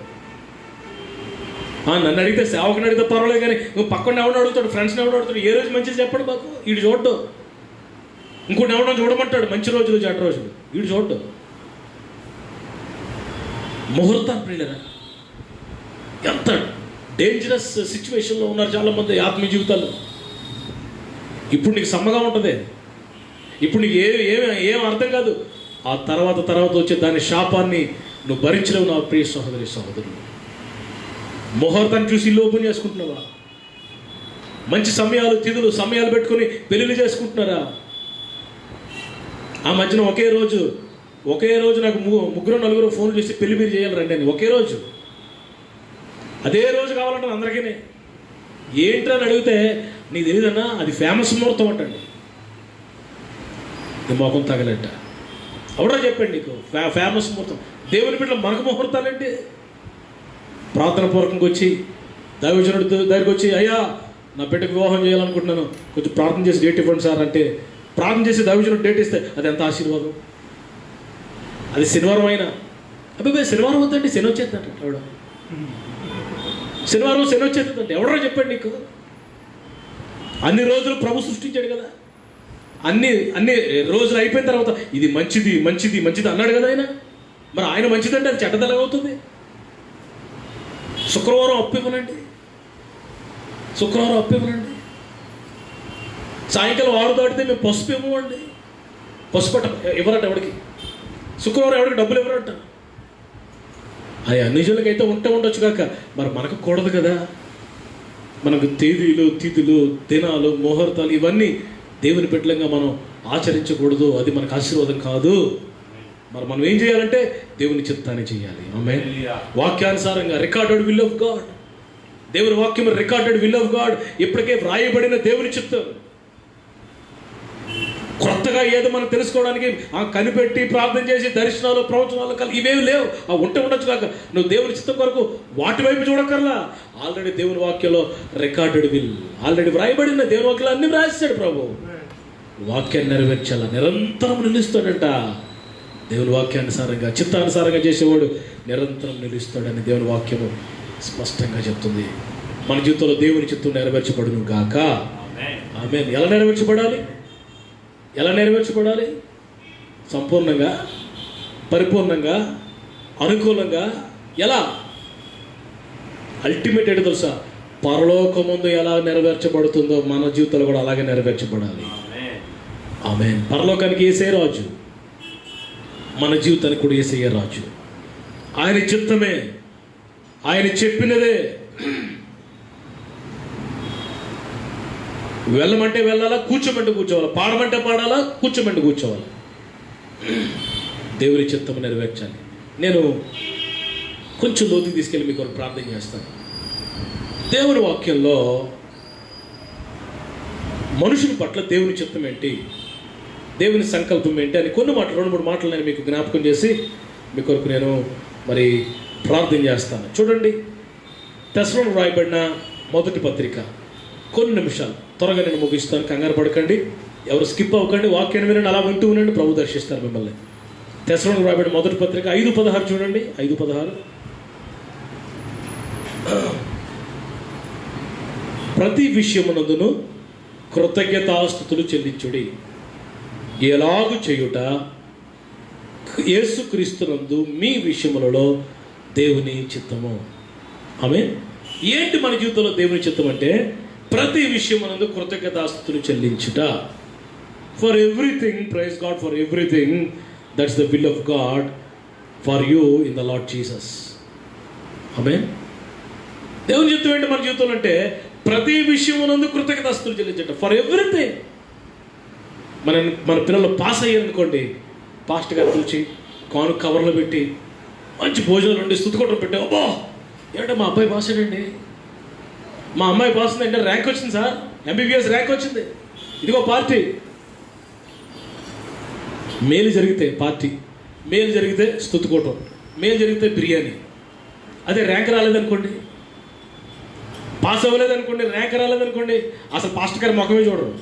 నన్ను అడిగితే, సేవకుని అడిగితే పర్వాలేదు, కానీ నువ్వు పక్కన ఎవరిని అడుగుతాడు, ఫ్రెండ్స్ని ఎవరు అడుగుతాడు, ఏ రోజు మంచిది చెప్పండి మాకు, వీడు చూడ్డు. ఇంకోటి ఎవడో చూడమంటాడు, మంచి రోజులు చెడ్డ రోజులు, వీడు చూడ్డు. ముహూర్తం ప్రియులరా, ఎంత డేంజరస్ సిచ్యువేషన్లో ఉన్నారు చాలామంది ఆత్మీయ జీవితాల్లో. ఇప్పుడు నీకు సమ్మగా ఉంటుంది, ఇప్పుడు నీకు ఏం అర్థం కాదు. ఆ తర్వాత వచ్చే దాని శాపాన్ని నువ్వు భరించలేవు నా ప్రియ సహోదరి సహోదరులు. ముహూర్తాన్ని చూసి ఇల్లు ఓపెన్ చేసుకుంటున్నావా? మంచి సమయాలు, తిథులు, సమయాలు పెట్టుకుని పెళ్ళిళ్ళు చేసుకుంటున్నారా? ఆ మధ్యన ఒకే రోజు నాకు 3-4 ఫోన్లు చేసి పెళ్లి మీరు చేయాలి రండి అని. ఒకే రోజు, అదే రోజు కావాలంటే అందరికీ. ఏంటని అడిగితే, నీకు తెలియదన్నా అది ఫేమస్ ముహూర్తం అంటండి. నీ మొఖం తగలట ఎవడో చెప్పండి నీకు ఫేమస్ ముహూర్తం. దేవుని బిడ్డలు మనకు ముహూర్తాలంటే ప్రార్థన పూర్వకంగా వచ్చి దైవజనుడి దగ్గరికి వచ్చి, అయ్యా నా బిడ్డకు వివాహం చేయాలనుకుంటున్నాను, కొంచెం ప్రార్థన చేసి డేట్ ఇవ్వండి సార్ అంటే, ప్రార్థన చేసి దైవజనుడు డేట్ ఇస్తే అది ఎంత ఆశీర్వాదం. అది శనివారం అయినా, అబ్బాయి శనివారం వద్దండి, శని వచ్చేద్దంట ఎవడ, శని వచ్చేస్తుందంటే ఎవడో చెప్పండి నీకు. అన్ని రోజులు ప్రభు సృష్టించాడు కదా, అన్ని రోజులు అయిపోయిన తర్వాత ఇది మంచిది అన్నాడు కదా ఆయన. మరి ఆయన మంచిదంటే అది చెడ్డది ఎలాగవుతుంది? శుక్రవారం అప్పు ఇవ్వనండి, సాయంకాలం 6 దాటితే మేము పసుపు ఇవ్వమండి, పసుపు ఇవ్వరట ఎవడికి, శుక్రవారం ఎవరికి డబ్బులు ఇవ్వరట. అవి అన్ని జనులకైతే ఉండొచ్చు కాక, మరి మనకు కూడదు కదా. మనకు తేదీలు, తిథులు, దినాలు, ముహూర్తాలు ఇవన్నీ దేవుని బిడ్డలంగా మనం ఆచరించకూడదు. అది మనకు ఆశీర్వాదం కాదు. మరి మనం ఏం చేయాలంటే దేవుని చిత్తాన్ని చేయాలి. ఆమేన్. వాక్యానుసారంగా రికార్డెడ్ విల్ ఆఫ్ గాడ్, దేవుని వాక్యం రికార్డెడ్ విల్ ఆఫ్ గాడ్, ఇప్పటికే వ్రాయబడిన దేవుని చిత్తం. కొత్తగా ఏదో మనం తెలుసుకోవడానికి కనిపెట్టి ప్రార్థన చేసి దర్శనాలు, ప్రవచనాలు ఇవేమి లేవు. ఉండొచ్చు కాక నువ్వు దేవుని చిత్తం కొరకు వాటి వైపు చూడక్కర్లా. ఆల్రెడీ దేవుని వాక్యంలో రికార్డెడ్ విల్, ఆల్రెడీ వ్రాయబడిన దేవుని వాక్యాలు అన్ని వ్రాసాడు ప్రభు. వాక్యాన్ని నెరవేర్చాలా, నిరంతరం నిలుస్తాడంట. దేవుని వాక్యానుసారంగా, చిత్తానుసారంగా చేసేవాడు నిరంతరం నిలుస్తాడని దేవుని వాక్యము స్పష్టంగా చెప్తుంది. మన జీవితంలో దేవుని చిత్తం నెరవేర్చబడును గాక. ఆమేన్. ఎలా నెరవేర్చబడాలి? సంపూర్ణంగా, పరిపూర్ణంగా, అనుకూలంగా. ఎలా? అల్టిమేట్ ఏంటో తెలుసా? పరలోకమందు ఎలా నెరవేర్చబడుతుందో మన జీవితంలో కూడా అలాగే నెరవేర్చబడాలి. ఆమేన్. పరలోకానికి యేసే రాజు, మన జీవితానికి కూడా యేసయ్య రాజు. ఆయన చిత్తమే, ఆయన చెప్పినదే. వెళ్ళమంటే వెళ్ళాలా, కూర్చోమంటే కూర్చోవాలా, పాడమంటే పాడాలా, కూర్చోమంటే కూర్చోవాలి. దేవుని చిత్తము నెరవేర్చాలి. నేను కొంచెం లోతుకి తీసుకెళ్ళి మీకు ప్రార్థన చేస్తాను. దేవుని వాక్యంలో మనుషుల పట్ల దేవుని చిత్తం ఏంటి, దేవుని సంకల్పం ఏంటి అని కొన్ని మాటలు, 2-3 మాటలు నేను మీకు జ్ఞాపకం చేసి మీ కొరకు నేను మరి ప్రార్థన చేస్తాను. చూడండి, తెస్సలోనికీయులకు రాయబడిన మొదటి పత్రిక, కొన్ని నిమిషాలు త్వరగా నేను ముగిస్తాను, కంగారు పడకండి, ఎవరు స్కిప్ అవ్వకండి, వాక్యాన్ని వినండి, అలా వింటూ ఉండండి, ప్రభు దర్శిస్తారు మిమ్మల్ని. తెస్సలోనికీయులకు రాయబడిన మొదటి పత్రిక 5:16 చూడండి. 5:16. ప్రతి విషయమునందును కృతజ్ఞతాస్తుతులు చెల్లించుడి, ఎలాగు చేయుట యేసుక్రీస్తునందు మీ విషయములలో దేవుని చిత్తము. ఆమేన్. ఏంటి మన జీవితంలో దేవుని చిత్తం అంటే? ప్రతి విషయమునందు కృతజ్ఞతాస్తుతులు చెల్లించుట. For everything, praise God for everything, that's the will of God for you in the Lord Jesus. Amen. దేవుని చిత్తం ఏంటి మన జీవితంలో అంటే? ప్రతి విషయమునందు కృతజ్ఞతాస్తుతులు చెల్లించుట. For everything. మన పిల్లలు పాస్ అయ్యారనుకోండి, పాస్టర్ గారు పిలిచి కాను కవర్లో పెట్టి మంచి భోజనాలు ఉండి స్తుతికోవడం పెట్టి, అబ్బా ఏంటో మా అబ్బాయి పాస్ అయ్యండి, మా అమ్మాయి పాస్ అయిందంటే ర్యాంక్ వచ్చింది సార్, MBBS ర్యాంక్ వచ్చింది, ఇదిగో పార్టీ. మేలు జరిగితే పార్టీ, మేలు జరిగితే స్తుతికోవటం, మేలు జరిగితే బిర్యానీ. అదే ర్యాంక్ రాలేదనుకోండి, పాస్ అవ్వలేదనుకోండి, ర్యాంక్ రాలేదనుకోండి, అసలు పాస్టర్ గారి ముఖమే చూడరు.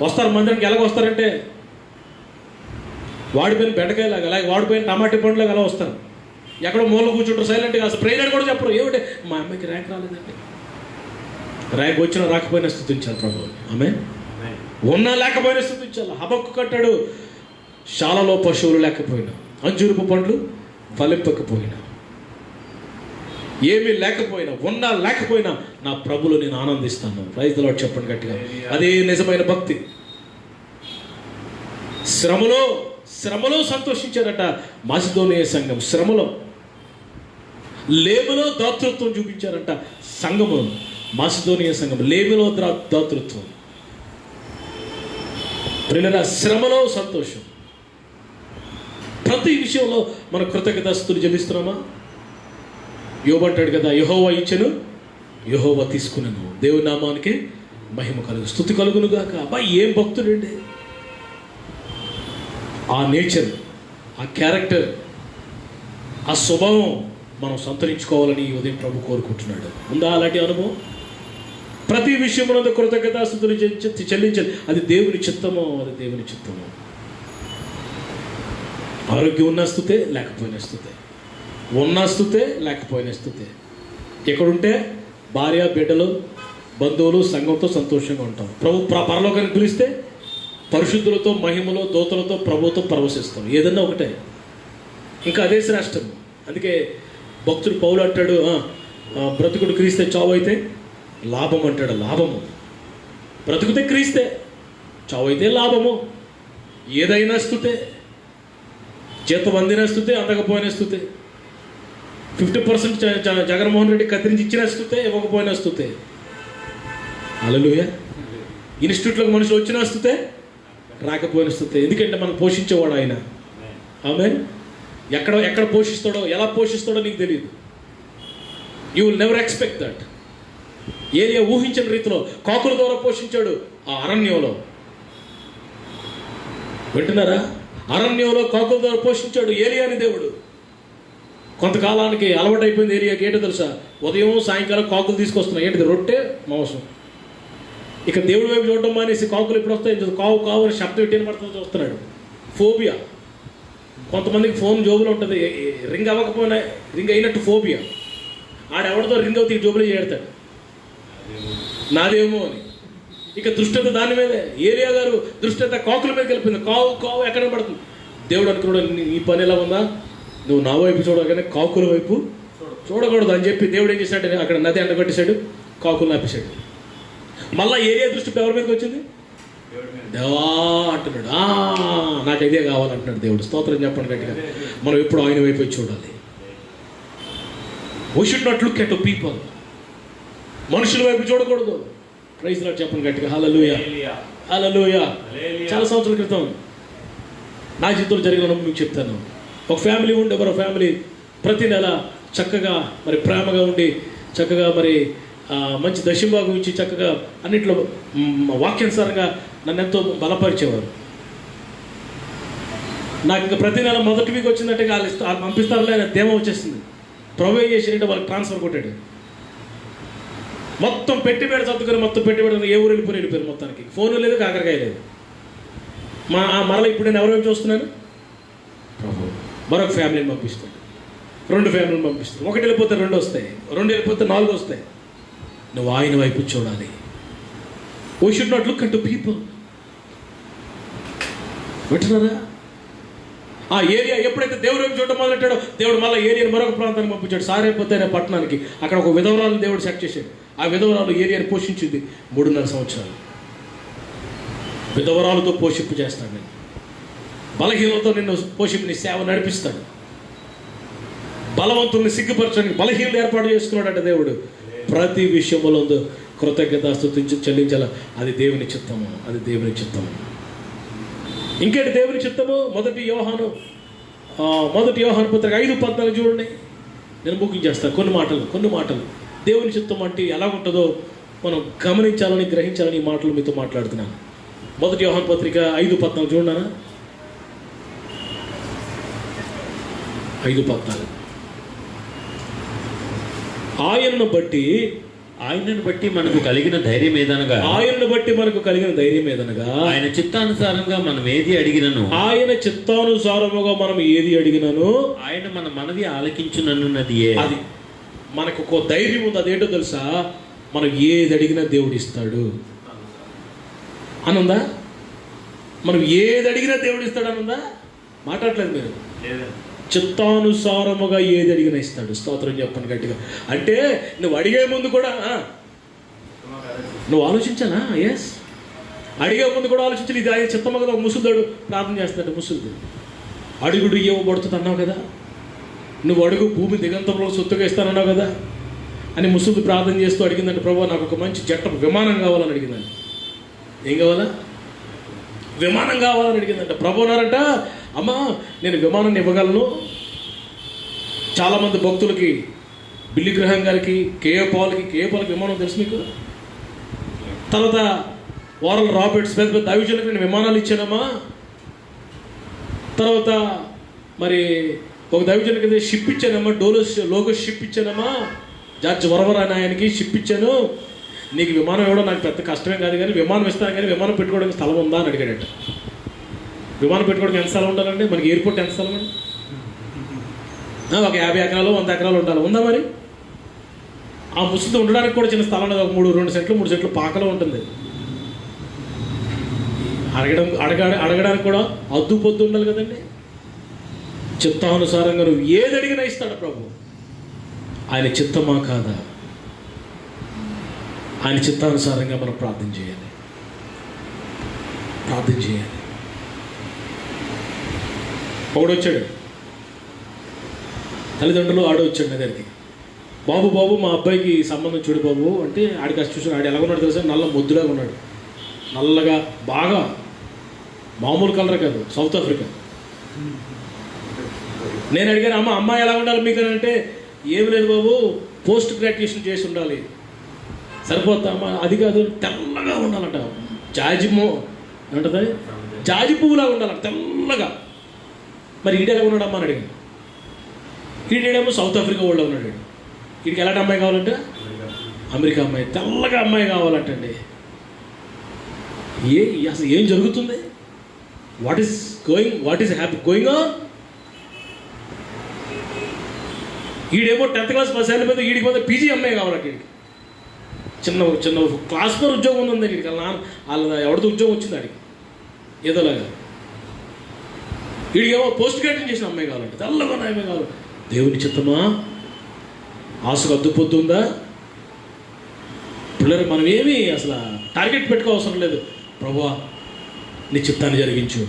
వస్తారు మందిరానికి, ఎలాగ వస్తారంటే వాడిపోయిన బెండకాయలాగా, అలాగే వాడిపోయిన టమాటా పండులాగా అలా వస్తారు. ఎక్కడో మూల కూర్చుంటారు సైలెంట్గా, అసలు ప్రేయర్ కూడా చెప్పరు. ఏమిటి మా అమ్మాయికి ర్యాంక్ రాలేదండి. ర్యాంక్ వచ్చినా రాకపోయినా స్తుతించాలి ప్రభు. ఆమె ఉన్నా లేకపోయినా స్తుతించాలి. హబక్కు కట్టాడు, శాలలో పశువులు లేకపోయినా, అంజూరపు పండ్లు ఫలింపకపోయినా, ఏమీ లేకపోయినా, ఉన్నా లేకపోయినా నా ప్రభులో నేను ఆనందిస్తాను. ప్రైజ్ ది లార్డ్ చెప్పండి గట్టిగా. అదే నిజమైన భక్తి. శ్రమలో సంతోషించారట మాసిదోనియ సంఘం. శ్రమలో, లేమిలో దాతృత్వం చూపించారంట సంఘము. మాసిదోనియ సంఘం లేమిలో దాతృత్వం. ప్రియులారా, శ్రమలో సంతోషం. ప్రతి విషయంలో మన కృతజ్ఞతాస్తుతులు చెల్లిస్తున్నామా? యోబు అంటాడు కదా, యెహోవా ఇచ్చెను, యెహోవా తీసుకున్నాను, దేవుని నామానికి మహిమ కలుగు, స్తుతి కలుగును గాక. అబ్బాయి ఏం భక్తుడండి! ఆ నేచర్, ఆ క్యారెక్టర్, ఆ స్వభావం మనం సంతరించుకోవాలని ఈ ఉదయం ప్రభు కోరుకుంటున్నాడు. ఉందా అలాంటి అనుభవం? ప్రతి విషయంలో కృతజ్ఞతాస్తుతులు చెల్లించాలి. అది దేవుని చిత్తమో, అది దేవుని చిత్తమో. ఆరోగ్యం ఉన్న స్తుతే, లేకపోయినా స్తుతే. ఉన్న స్తుతే, లేకపోయినా స్తుతే. ఎక్కడుంటే భార్య, బిడ్డలు, బంధువులు, సంఘంతో సంతోషంగా ఉంటాం. ప్రభు పరలోకానికి పిలిస్తే పరిశుద్ధులతో, మహిమలో, దూతలతో, ప్రభుతో పరవశిస్తాం. ఏదన్నా ఒకటే. ఇంకా అదే శ్రేష్టం. అందుకే భక్తుడు పౌలు అంటాడు, బ్రతుకుడు క్రీస్తే, చావు అయితే లాభం అంటాడు. లాభము బ్రతుకుతే క్రీస్తే, చావు అయితే లాభము. ఏదైనా స్తుతే. జీతం అందిన స్తుతే, అందకపోయిన స్తుతే. 50% జగన్మోహన్ రెడ్డి కత్తిరించి ఇచ్చిన స్తుతే, ఇవ్వకపోయిన స్తుతే. హల్లెలూయా. ఇన్స్టిట్యూట్లోకి మనుషులు వచ్చిన స్తుతే, రాకపోయిన స్తుతే. ఎందుకంటే మనం పోషించేవాడు ఆయన. ఆమేన్. ఎక్కడ పోషిస్తాడో, ఎలా పోషిస్తాడో నీకు తెలియదు. You will never expect that. ఏలియా ఊహించిన రీతిలో కాకుల ద్వారా పోషించాడు ఆ అరణ్యంలో. వింటున్నారా? అరణ్యంలో కాకుల ద్వారా పోషించాడు ఏలియాని దేవుడు. కొంతకాలానికి అలవాటు అయిపోయింది ఏలియాకి. ఏంటో తెలుసా? ఉదయం సాయంకాలం కాకులు తీసుకొస్తున్నాయి. ఏంటిది? రొట్టె, మాంసం. ఇక దేవుడి వైపు చూడడం మానేసి కాకులు ఎప్పుడు వస్తాయి, కావు కావు అని శబ్దం ఎట్టిన పడుతుందో చూస్తున్నాడు. ఫోబియా. కొంతమందికి ఫోన్ జోబులో ఉంటుంది, రింగ్ అవ్వకపోయినా రింగ్ అయినట్టు ఫోబియా. ఆడెవరితో రింగ్ అవుతాయి జోబులో చేడతాడు, నాదేమో అని. ఇక దృష్టి దాని మీదే. ఏలియా గారు దృష్టి అంతా కాకుల మీద కలిపింది. కావు కావు ఎక్కడ పడుతుంది. దేవుడు అనుకున్నాడు, నీ పని ఎలా ఉందా, నువ్వు నా వైపు చూడగానే కాకుల వైపు చూడకూడదు అని చెప్పి దేవుడు ఏం చేశాడు, అక్కడ నది ఎండగట్టేశాడు, కాకులు ఆపేశాడు. మళ్ళా ఏలియా దృష్టి ఎవరి మీదకి వచ్చింది? దేవా అంటున్నాడు. నాకు ఇదే కావాలంటున్నాడు దేవుడు. స్తోత్రం చెప్పండి గట్టిగా. మనం ఎప్పుడు ఆయన వైపు చూడాలి. We should not look at people. మనుషుల వైపు చూడకూడదు. ప్రైజ్ లార్డ్ చెప్పండి గట్టిగా. హల్లెలూయా, హల్లెలూయా. చాలా సంవత్సరాల క్రితం నా జీవితంలో జరిగిన మీకు చెప్తాను. ఒక ఫ్యామిలీ ఉండే, మరో ఫ్యామిలీ ప్రతి నెల చక్కగా మరి ప్రేమగా ఉండి, చక్కగా మరి మంచి దశభాగం ఇచ్చి, చక్కగా అన్నింటిలో వాక్యానుసారంగా నన్ను ఎంతో బలపరిచేవారు. నాకు ఇంకా ప్రతి నెల మొదటి వీక్ వచ్చిందంటే వాళ్ళు పంపిస్తారులే అనే ధీమా వచ్చేసింది. ప్రొవైడ్ చేసినట్టే వాళ్ళకి ట్రాన్స్ఫర్ కొట్టాడు. మొత్తం పెట్టిబేడ సర్దుకొని, మొత్తం పెట్టిబేడ ఏ ఊరు వెళ్ళిపోయారు మొత్తానికి. ఫోన్ లేదు, కాకరకాయ లేదు. మరలా ఇప్పుడు నేను ఎవరైనా చూస్తున్నాను, మరొక ఫ్యామిలీని పంపిస్తాను, 2 ఫ్యామిలీని పంపిస్తాను. 1 వెళ్ళిపోతే 2 వస్తాయి, 2 వెళ్ళిపోతే 4 వస్తాయి. నువ్వు ఆయన వైపు చూడాలి. We should not look at people. వింటున్నారా? ఆ ఏరియా ఎప్పుడైతే దేవుడు వైపు చూడడం మొదలెట్టాడో, దేవుడు మళ్ళీ ఏరియాని మరొక ప్రాంతానికి పంపించాడు. సారైపోతే అనే పట్టణానికి. అక్కడ ఒక విధవరాలను దేవుడు సెట్ చేశాడు. ఆ విధవరాలు ఏరియాని పోషించింది 3.5 సంవత్సరాలు. విధవరాలతో పోషింపు చేస్తాడు నేను. బలహీనలతో నిన్ను పోషింపు, నీ సేవ నడిపిస్తాడు. బలవంతుల్ని సిగ్గుపరచడానికి బలహీనలు ఏర్పాటు చేసుకున్నాడంట దేవుడు. ప్రతి విషయంలో కృతజ్ఞతాస్తుతి చెల్లించాల. అది దేవుని చిత్తము, అది దేవుని చిత్తము. ఇంకేంటి దేవుని చిత్తము? మొదటి యోహాను పత్రిక 5:14 చూడండి. నేను ముగించేస్తాను. కొన్ని మాటలు దేవుని చిత్తం అంటే ఎలా ఉంటుందో మనం గమనించాలని, గ్రహించాలని ఈ మాటలు మీతో మాట్లాడుతున్నాను. మొదటి యోహాను పత్రిక 5:14 చూడనా? 5:14. ఆయనను బట్టి
ఆయనను బట్టి మనకు కలిగిన ధైర్యం ఏదనగా,
ఆయనను బట్టి మనకు కలిగిన ధైర్యం ఏదనగా,
ఆయన చిత్తానుసారంగా మనం ఏది అడిగినను,
ఆయన చిత్తానుసారముగా మనం ఏది అడిగినను
ఆయన మన మనవి ఆలకించునన్నది.
అది మనకు ఒక ధైర్యం ఉంది. అదేంటో తెలుసా? మనం ఏది అడిగినా దేవుడు ఇస్తాడు అనుందా? మనం ఏది అడిగినా దేవుడు ఇస్తాడు అనుందా? మాట్లాడలేదు మీరు. చిత్తానుసారముగా ఏది అడిగినా ఇస్తాడు. స్తోత్రం చెప్పండి గట్టిగా. అంటే నువ్వు అడిగే ముందు కూడా నువ్వు ఆలోచించానా? ఎస్, అడిగే ముందు కూడా ఆలోచించాలి. ఇది ఆయన చిత్తమ కదా. ముసులుదాడు ప్రార్థన చేస్తాడు. ముసులుడు అడుగుడు ఇవ్వబడుతుంది అన్నావు కదా. నువ్వు అడుగు భూమి దిగంతంలో సొత్తుగా ఇస్తానన్నావు కదా అని ముసులు ప్రార్థన చేస్తూ అడిగిందంటే, ప్రభు నాకు ఒక మంచి జట్ట విమానం కావాలని అడిగిందండి. ఏం కావాలా? విమానం కావాలని అడిగిందంట. ప్రభు అన్నారంట, అమ్మా నేను విమానాన్ని ఇవ్వగలను. చాలామంది భక్తులకి, బిల్లి గ్రహం గారికి, కేఏ పాల్కి విమానం తెలుసు మీకు. తర్వాత వారల్ రాబర్ట్స్ పెద్ద పెద్ద దైవజనులకు నేను విమానాలు ఇచ్చానమ్మా. తర్వాత మరి ఒక దైవజనుకి షిప్ ఇచ్చానమ్మా, లోగోస్ షిప్ ఇచ్చానమ్మా. జార్జ్ వరవర్ అని ఆయనకి షిప్ ఇచ్చాను. నీకు విమానం ఇవ్వడం నాకు పెద్ద కష్టమే కాదు, కానీ విమానం ఇస్తాను, కానీ విమానం పెట్టుకోవడానికి స్థలం ఉందా అని అడిగాడట. విమానం పెట్టుకోవడానికి ఎంత స్థలం ఉండాలండి? మనకి ఎయిర్పోర్ట్ ఎంత స్థలం అండి? ఒక 50 ఎకరాలు 100 ఎకరాలు ఉండాలి. ఉందా మరి? ఆ ముసుగుతో ఉండడానికి కూడా చిన్న స్థలం ఉండదు. ఒక 2 సెంట్లు 3 సెంట్లు పాకలో ఉంటుంది. అడగడానికి కూడా అద్దు పొద్దు ఉండాలి కదండి. చిత్తానుసారంగా నువ్వు ఏది అడిగినా ఇస్తాడు ప్రభు. ఆయన చిత్తమా కాదా? ఆయన చిత్తానుసారంగా మనం ప్రార్థన చేయాలి. ఒకడొచ్చాడు, తల్లిదండ్రులు ఆడొచ్చాడు నా దగ్గరికి. బాబు మా అబ్బాయికి సంబంధం చూడు బాబు అంటే, ఆడికి అసలు చూసాడు. ఆడు ఎలాగున్నాడు తెలుసా? నల్ల మొద్దులాగా ఉన్నాడు. నల్లగా, బాగా మామూలు కలర్ కాదు, సౌత్ ఆఫ్రికా. నేను అడిగాను, అమ్మాయి ఎలా ఉండాలి మీకు అని అంటే, ఏమి లేదు బాబు, పోస్ట్ గ్రాడ్యుయేషన్ చేసి ఉండాలి. సరిపోతా అమ్మా? అది కాదు, తెల్లగా ఉండాలంట. ఏమంటుంది? జాజి పువ్వులాగా ఉండాలంట, తెల్లగా. మరి ఈడు ఎలా ఉన్నాడమ్మా అని అడిగాను. ఈడేమో సౌత్ ఆఫ్రికా వాళ్ళు ఉన్నాడు. వీడికి ఎలాంటి అమ్మాయి కావాలంటే? అమెరికా అమ్మాయి, తెల్లగా అమ్మాయి కావాలంటండి. అసలు ఏం జరుగుతుంది? What is going on? ఈడేమో 10th క్లాస్ పాస్ అయిన మీద వీడికి మీద పీజీ అమ్మాయి కావాలంటే. వీడికి చిన్న క్లాస్ 4 ఉద్యోగం ఉందండి. వీడికి వాళ్ళ ఎవరితో ఉద్యోగం వచ్చింది ఆడికి ఏదోలాగా. వీడికేమో పోస్ట్ గ్రాడ్యుయేషన్ చేసిన అమ్మాయి కావాలంటే, తెల్లగా అమ్మాయి కావాలి. దేవుని చిత్తమా? ఆశకు అద్దుపోతుందా? పిల్లలు మనం ఏమీ అసలు టార్గెట్ పెట్టుకోవసరం లేదు. ప్రభువా నీ చిత్తాన్ని జరిగించు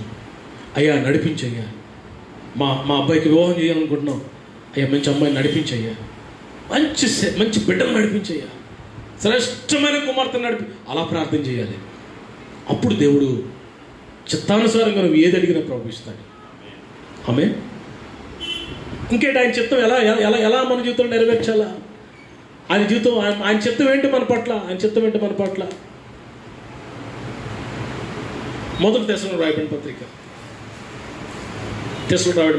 అయ్యా, నడిపించయ్యా. మా అబ్బాయికి వివాహం చేయాలనుకుంటున్నాం అయ్యా, మంచి అమ్మాయిని నడిపించయ్యా, మంచి బిడ్డలు నడిపించయ్యా, శ్రేష్టమైన కుమార్తెను అలా ప్రార్థన చేయాలి. అప్పుడు దేవుడు చిత్తానుసారంగా నువ్వు ఏది అడిగినా ప్రవహిస్తాడు. ఆమె ఇంకేంటి? ఆయన చిత్తం ఎలా మన జీవితంలో నెరవేర్చాలా? ఆయన చిత్తం ఏంటి మన పట్ల? మొదటి దశలో రాయబడిన పత్రిక,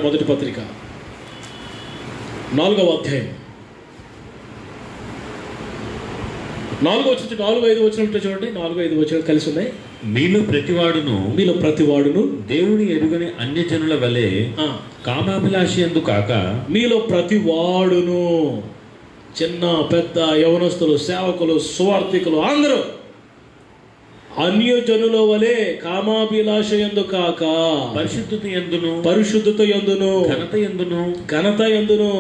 మొదటి పత్రిక 4వ అధ్యాయం 4 వచ్చిన 4-5 వచ్చినట్టు చూడండి. 4-5 వచ్చిన కలిసి ఉన్నాయి.
మీలో ప్రతివాడును దేవుని ఎరుగని అన్యజనుల వలె కామాభిలాషి యందు కాక,
మీలో ప్రతివాడును, చిన్న పెద్ద, యవనస్తులు, సేవకులు, సువార్థికులు అందరూ అన్యజనుల వలె కామాభిలాష యందు కాక, పరిశుద్ధత యందును ఘనత యందును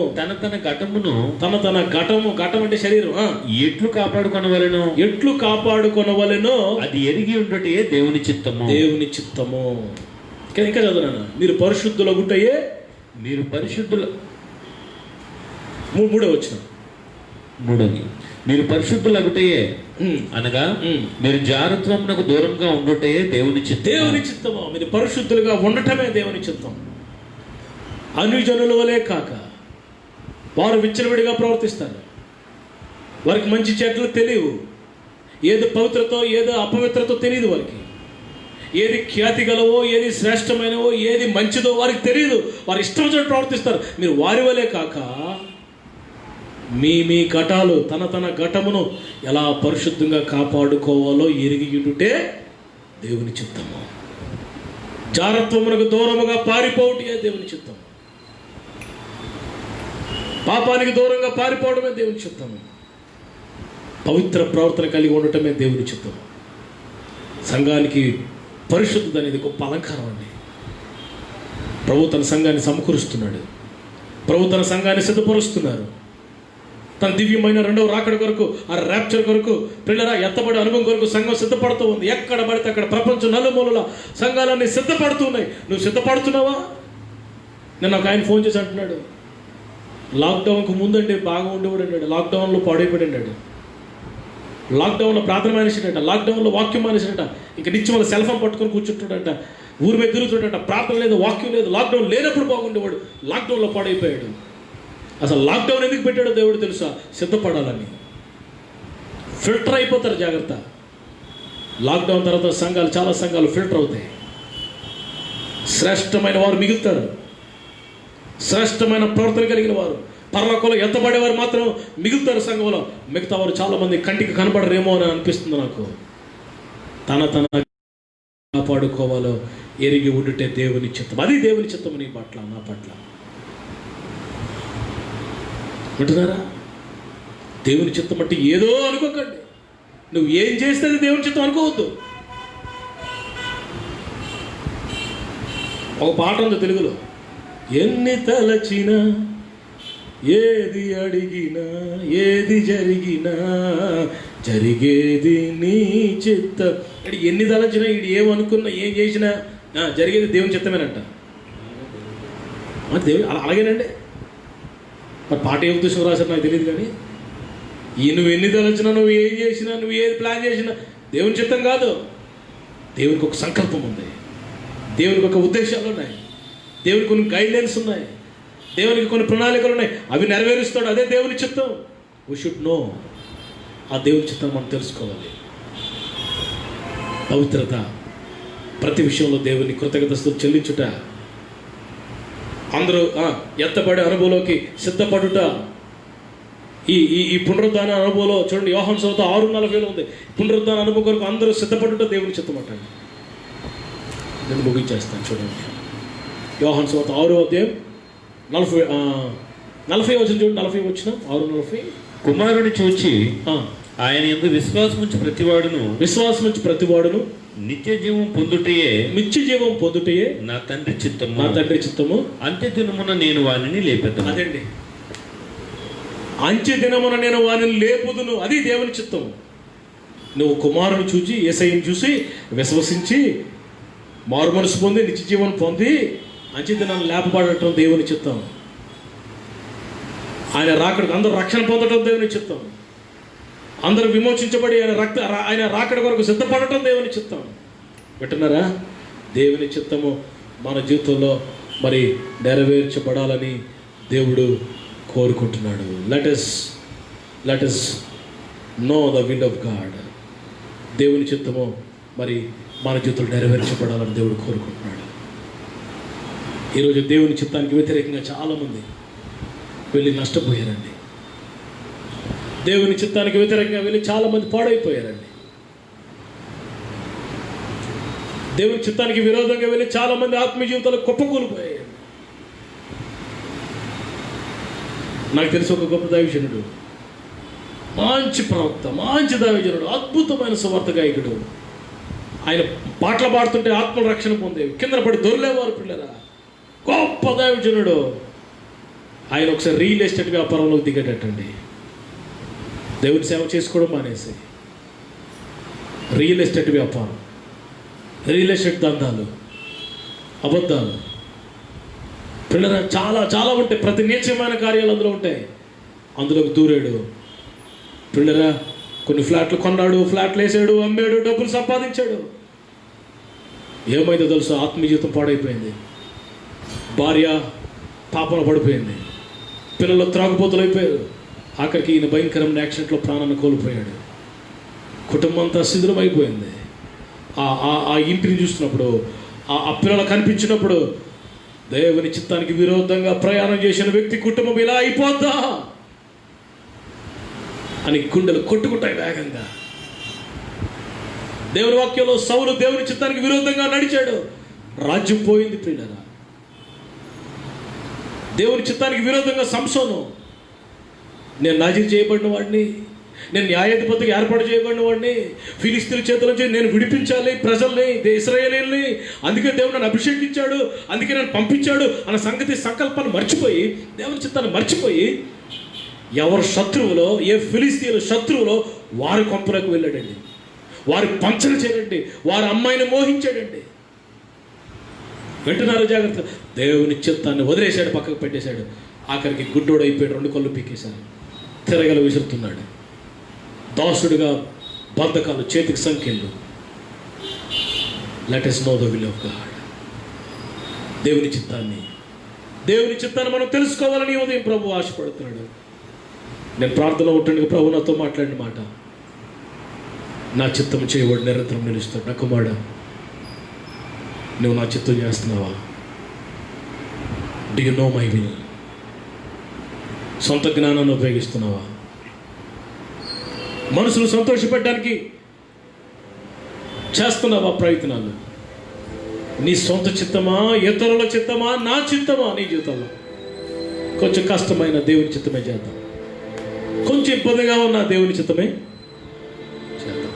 తన ఘటము అంటే శరీరం
ఎట్లు కాపాడుకొనవలెనో అది ఎరిగి ఉండటే దేవుని చిత్తము.
ఇంకా చదువునా? మీరు పరిశుద్ధులగుటయే.
మీరు పరిశుద్ధులగుటయే అనగా మీరు జారత్వమునకు దూరంగా ఉండుటే దేవుని
చిత్తము. మీరు పరిశుద్ధులుగా ఉండటమే దేవుని చిత్తం. అన్యజనుల వలే కాక, వారు విచ్చలవిడిగా ప్రవర్తిస్తారు. వారికి మంచి చెడ్డలు తెలియవు. ఏది పవిత్రతో ఏదో అపవిత్రతో తెలియదు వారికి. ఏది ఖ్యాతి గలవో, ఏది శ్రేష్టమైనవో, ఏది మంచిదో వారికి తెలియదు. వారు ఇష్టం వచ్చినట్టు ప్రవర్తిస్తారు. మీరు వారి వలే కాక మీ మీ ఘటాలు తన తన ఘటమును ఎలా పరిశుద్ధంగా కాపాడుకోవాలో ఎరిగియుండుటే దేవుని చిత్తము. జారత్వమునకు దూరముగా పారిపోవటే దేవుని చిత్తము. పాపానికి దూరంగా పారిపోవడమే దేవుని చిత్తము. పవిత్ర ప్రవర్తన కలిగి ఉండటమే దేవుని చిత్తము. సంఘానికి పరిశుద్ధత అనేది గొప్ప అలంకారం అండి. ప్రభు తన సంఘాన్ని సమకూరుస్తున్నాడు. ప్రభు తన సంఘాన్ని సిద్ధపరుస్తున్నారు. తన దివ్యమైన రెండవ రాకడ కొరకు, ఆ ర్యాప్చర్ కొరకు, పిల్లరా ఎత్తబడే అనుభవం కొరకు సంఘం సిద్ధపడుతూ ఉంది. ఎక్కడ పడితే అక్కడ ప్రపంచం నలుమూలల సంఘాలన్నీ సిద్ధపడుతున్నాయి. నువ్వు సిద్ధపడుతున్నావా? నేను ఒక ఆయన ఫోన్ చేసి అంటున్నాడు, లాక్డౌన్కు ముందండి బాగా ఉండేవాడు అన్నాడు, లాక్డౌన్లో పాడైపోయాడు, లాక్డౌన్లో ప్రార్థన మానేసాడట, లాక్డౌన్లో వాక్యం మానేసాడట, ఇంకా నిత్యం వాళ్ళ సెల్ ఫోన్ పట్టుకొని కూర్చుంటాడంట, ఊరి మీద తిరుగుతుండట, ప్రార్థన లేదు, వాక్యం లేదు. లాక్డౌన్ లేనప్పుడు బాగుండేవాడు, లాక్డౌన్లో పాడైపోయాడు. అసలు లాక్డౌన్ ఎందుకు పెట్టాడో దేవుడు తెలుసా? సిద్ధపడాలని. ఫిల్టర్ అయిపోతారు, జాగ్రత్త. లాక్డౌన్ తర్వాత సంఘాలు, చాలా సంఘాలు ఫిల్టర్ అవుతాయి. శ్రేష్టమైన వారు మిగులుతారు. శ్రేష్టమైన ప్రవర్తన కలిగిన వారు, పరలోకంలో ఎత్తబడేవారు మాత్రం మిగులుతారు సంఘంలో. మిగతా వారు చాలామంది కంటికి కనబడరేమో అని అనిపిస్తుంది నాకు. తన కాపాడుకోవాలో ఎరిగి ఉండుటే దేవుని చిత్తం. అది దేవుని చిత్తం నీ పట్ల, నా పట్ల. వింటున్నారా? దేవుని చిత్తం అంటే ఏదో అనుకోకండి. నువ్వు ఏం చేస్తే అది దేవుని చిత్తం అనుకోవద్దు. ఒక పాట ఉంది తెలుగులో, ఎన్ని తలచినా, ఏది అడిగినా, ఏది జరిగినా జరిగేది నీ చిత్తం. అంటే ఎన్ని తలచినా, ఈడు ఏమనుకున్నా, ఏం చేసినా జరిగేది దేవుని చిత్తమేనంట. దేవుడు అలాగేనండి. మరి పాట ఏ ఉద్దేశం రాశారు నాకు తెలియదు, కానీ నువ్వు ఎన్ని తలచినా, నువ్వు ఏం చేసినా, నువ్వు ఏది ప్లాన్ చేసినా దేవుని చిత్తం కాదు. దేవునికి ఒక సంకల్పం ఉంది, దేవునికి ఒక ఉద్దేశాలు ఉన్నాయి, దేవునికి కొన్ని గైడ్లైన్స్ ఉన్నాయి, దేవునికి కొన్ని ప్రణాళికలు ఉన్నాయి. అవి నెరవేరుస్తాడు. అదే దేవుని చిత్తం. We should no. ఆ దేవుని చిత్తం మనం తెలుసుకోవాలి. పవిత్రత, ప్రతి విషయంలో దేవుని కృతజ్ఞతలు చెల్లించుట, అందరూ ఎత్తబడే అనుభవంలోకి సిద్ధపడుట. ఈ పునరుద్ధాన అనుభవంలో చూడండి, యోహాను సువార్త 6:40 ఉంది. పునరుద్ధాన అనుభవం కొరకు అందరూ సిద్ధపడుట దేవుని చిత్తం అంటాడు. నేను ముగించేస్తాను చూడండి. యోహాను సువార్త 6:40 వచ్చిన చూడండి. 40 వచ్చిన 6:40.
కుమారుని చూచి ఆయన యందు విశ్వాసం ఉంచి ప్రతివాడును నిత్య జీవం పొందుటయే నా తండ్రి చిత్తము. అంత్య దినమున నేను వానిని లేపెదను.
అదండి, అంత్య దినమున నేను వానిని లేపుదును. అది దేవుని చిత్తం. నువ్వు కుమారుని చూసి, యేసయ్యను చూసి విశ్వసించి మారు మనసు పొంది నిత్య జీవనం పొంది అంత్య దినాన్ని లేపబడటం దేవుని చిత్తం. ఆయన రాకడ అందరూ రక్షణ పొందడం దేవుని చిత్తం. అందరూ విమోచించబడి ఆయన రాకడ కొరకు సిద్ధపడటం దేవుని చిత్తం. వింటున్నారా? దేవుని చిత్తము మన జీవితంలో మరి నెరవేర్చబడాలని దేవుడు కోరుకుంటున్నాడు. Let us know the will of God. దేవుని చిత్తము మరి మన జీవితంలో నెరవేర్చబడాలని దేవుడు కోరుకుంటున్నాడు. ఈరోజు దేవుని చిత్తానికి వ్యతిరేకంగా చాలామంది వెళ్ళి నష్టపోయారండి. దేవుని చిత్తానికి వ్యతిరేకంగా వెళ్ళి చాలామంది పాడైపోయారండి. దేవుని చిత్తానికి విరోధంగా వెళ్ళి చాలామంది ఆత్మీయ జీవితాలు కుప్పకూలిపోయారు. నాకు తెలిసి ఒక గొప్ప దైవజనుడు, మంచి ప్రవక్త, మంచి దైవజనుడు, అద్భుతమైన సువార్త గాయకుడు. ఆయన పాటలు పాడుతుంటే ఆత్మల రక్షణ పొందేవి, కింద పడి దొరలేవారు పిల్లరా. గొప్ప దైవజనుడు. ఆయన ఒకసారి రియల్ ఎస్టేట్ వ్యాపారంలోకి దిగేటట్టండి. దేవుని సేవ చేసుకోవడం మానేసి రియల్ ఎస్టేట్ వ్యాపారం, రియల్ ఎస్టేట్ దందాలు, అబద్ధాలు పిల్లరా చాలా చాలా ఉంటాయి. ప్రతి నీచమైన కార్యాలు అందులో ఉంటాయి. అందులోకి దూరాడు పిల్లరా. కొన్ని ఫ్లాట్లు కొన్నాడు, ఫ్లాట్లు వేసాడు, అమ్మాడు, డబ్బులు సంపాదించాడు. ఏమైందో తెలుసు? ఆత్మీయ జీవితం పాడైపోయింది. భార్య పాపన పడిపోయింది. పిల్లలు త్రాగుబోతులు అయిపోయారు. ఆఖరికి ఈయన భయంకరమైన యాక్సిడెంట్లో ప్రాణాన్ని కోల్పోయాడు. కుటుంబం అంతా శిథిలం అయిపోయింది. ఆ ఇంటిని చూసినప్పుడు, ఆ పిల్లలు కనిపించినప్పుడు, దేవుని చిత్తానికి విరోధంగా ప్రయాణం చేసిన వ్యక్తి కుటుంబం ఇలా అయిపోద్దా? అని గుండెలు కొట్టుకుంటాయి వేగంగా. దేవుని వాక్యంలో సౌలు దేవుని చిత్తానికి విరోధంగా నడిచాడు, రాజ్యం పోయింది ప్రియులారా. దేవుని చిత్తానికి విరోధంగా సంసోను, నేను నాజీర్ చేయబడిన వాడిని, నేను న్యాయాధిపతిగా ఏర్పాటు చేయబడిన వాడిని, ఫిలిస్తీన్ల చేతుల నుంచి నేను విడిపించాలి ప్రజల్ని, ఇశ్రాయేలీయుల్ని, అందుకే దేవుడు నన్ను అభిషేకించాడు, అందుకే నన్ను పంపించాడు అన్న సంగతి సంకల్పాన్ని మర్చిపోయి, దేవుని చిత్తాన్ని మర్చిపోయి, ఎవరు శత్రువులో, ఏ ఫిలిస్తీన్ల శత్రువులో వారి కొంపలకు వెళ్ళాడండి, వారి పంచన చేయండి, వారి అమ్మాయిని మోహించాడండి. వింటున్నారు జాగ్రత్త. దేవుని చిత్తాన్ని వదిలేశాడు, పక్కకు పెట్టేశాడు. ఆఖరికి గుడ్డోడు అయిపోయాడు, 2 కళ్ళు పీకేశాడు, తిరగలు విసురుతున్నాడు. దాసుడుగా బంధకాలు, చేతికి సంఖ్యలు. Let us know the will of God. దేవుని చిత్తాన్ని మనం తెలుసుకోవాలని ఉదయం ప్రభు ఆశపడుతున్నాడు. నేను ప్రార్థనలో ఉంటుండగా ప్రభు నాతో మాట్లాడిన మాట, నా చిత్తం చేయబడి నిరంతరం నిలుస్తాడు. నా కుమారుడా, నువ్వు నా చిత్తం చేస్తున్నావా? Do you know my will? సొంత జ్ఞానాన్ని ఉపయోగిస్తున్నావా? మనసును సంతోషపెట్టడానికి చేస్తున్నావా ప్రయత్నాలు? నీ సొంత చిత్తమా, ఇతరుల చిత్తమా, నా చిత్తమా? నీ జీవితంలో కొంచెం కష్టమైన దేవుని చిత్తమే చేద్దాం, కొంచెం ఇబ్బందిగా ఉన్న దేవుని చిత్తమే చేద్దాం,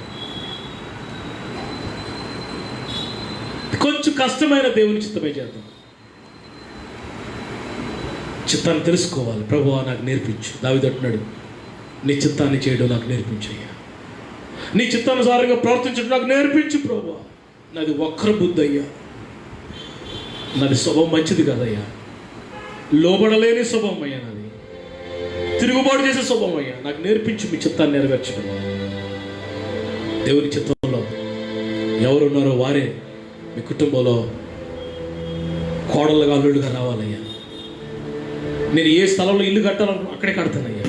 కొంచెం కష్టమైన దేవుని చిత్తమే చేద్దాం. చిత్తాన్ని తెలుసుకోవాలి. ప్రభువా నాకు నేర్పించు. దావీదు అంటున్నాడు, నీ చిత్తాన్ని చేయడం నాకు నేర్పించయ్యా, నీ చిత్తానుసారంగా ప్రవర్తించడం నాకు నేర్పించు ప్రభువా. నాది వక్ర బుద్ధి అయ్యా, నాది స్వభావం మంచిది కాదయ్యా, లోబడలేని స్వభావం అయ్యా, నాది తిరుగుబాటు చేసే స్వభావం అయ్యా, నాకు నేర్పించు మీ చిత్తాన్ని నెరవేర్చడం. దేవుని చిత్తంలో ఎవరున్నారో వారే మీ కుటుంబంలో కోడళ్ళగా అల్లుడుగా రావాలయ్యా. నేను ఏ స్థలంలో ఇల్లు కట్టాలనుకున్నా అక్కడే కడతానయ్యా.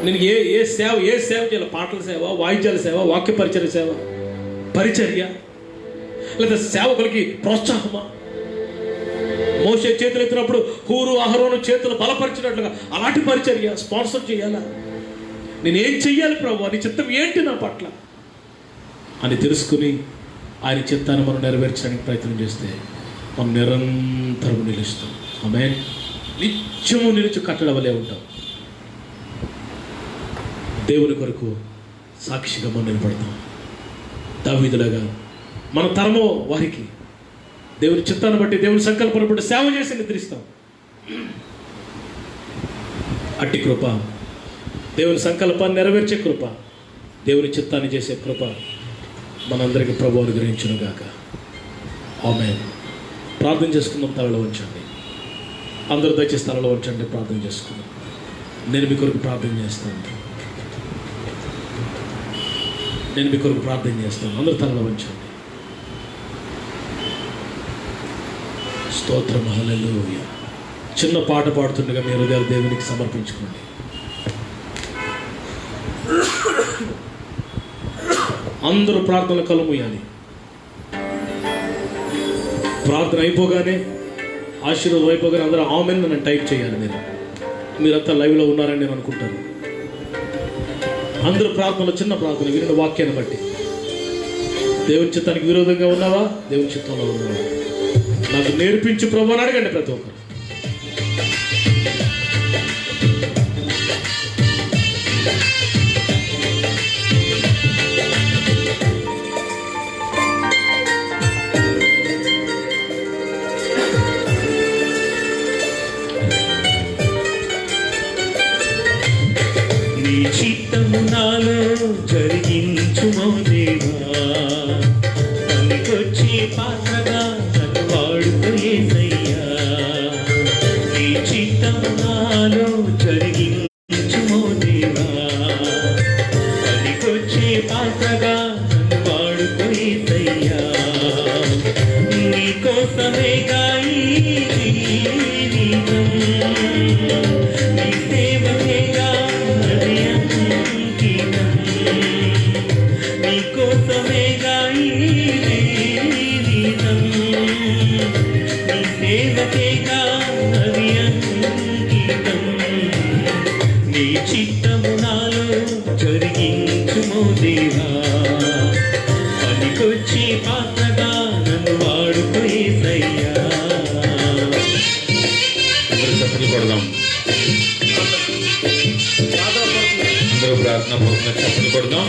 నేను ఏ సేవ చేయాలి, పాటల సేవ, వాయిద్యాల సేవ, వాక్య పరిచర్య లేదా సేవకులకి ప్రోత్సాహమా? మోషే చేతులు ఎత్తినప్పుడు హూరు అహరోను చేతులు బలపరిచినట్లుగా అలాంటి పరిచర్య స్పాన్సర్ చేయాలా? నేనేం చెయ్యాలి ప్రభు, నీ చిత్తం ఏంటి నా పట్ల అని తెలుసుకుని ఆయన చిత్తాన్ని మనం నెరవేర్చడానికి ప్రయత్నం చేస్తే మనం నిరంతరం నిలుస్తాం. ఆమేన్. నిత్యము నిలిచి కట్టడవలే ఉంటాం. దేవుని కొరకు సాక్షిగా మనం నిలబడతాం. దావీదులాగా మన తరమో వారికి దేవుని చిత్తాన్ని బట్టి, దేవుని సంకల్పాన్ని బట్టి సేవ చేసి నిద్రిస్తాం. అట్టి కృప, దేవుని సంకల్పాన్ని నెరవేర్చే కృప, దేవుని చిత్తాన్ని చేసే కృప మనందరికీ ప్రభువు అనుగ్రహించును గాక. ఆమేన్. ప్రార్థన చేసుకుందాం. తలలో ఉంచండి. అందరూ దయచేసి తలలో ఉంచండి. ప్రార్థన చేసుకుందాం. నేను మీ కొరకు ప్రార్థన చేస్తాను. అందరూ తలలో ఉంచండి. స్తోత్రం, హల్లెలూయా. చిన్న పాట పాడుతుండగా మీ హృదయాలు దేవునికి సమర్పించుకోండి. అందరూ ప్రార్థనలు కలుమూయాలి. ప్రార్థన అయిపోగానే, ఆశీర్వాదం అయిపోగానే అందరూ ఆమెన్ నన్ను టైప్ చేయాలి. మీరంతా లైవ్లో ఉన్నారని నేను అనుకుంటాను. అందరూ ప్రార్థనలో చిన్న ప్రార్థన విన్న వాక్యాన్ని బట్టి, దేవుని చిత్తానికి విరోధంగా ఉన్నావా, దేవుని చిత్తంలో ఉన్నావా, నాకు నేర్పించు ప్రభు అని అడగండి ప్రతి ఒక్కరు.
నీ చిత్తము నాలో జరిగించుమో దేవా, పనికొచ్చే పాత్రగా నన్ను వాడుకో యేసయ్యా. నీ చిత్తము నాలో జరిగించుమో దేవా, పనికొచ్చే పాత్రగా నన్ను వాడుకో యేసయ్యా. నీ కోసమేగా ఈ జీవితం, నీ సేవకేగా నీకోసమేగా ఈ జీవితం, నీ సేవకేగా అది అంకితం. నీ చిత్తము నా దేవా, పనికొచ్చే పాత్రగా నన్ను వాడుకో యేసయ్యా. అందరూ చప్పట్లు కొడదాం, అందరూ ప్రార్థన పూర్వకంగా చప్పట్లు కొడదాం.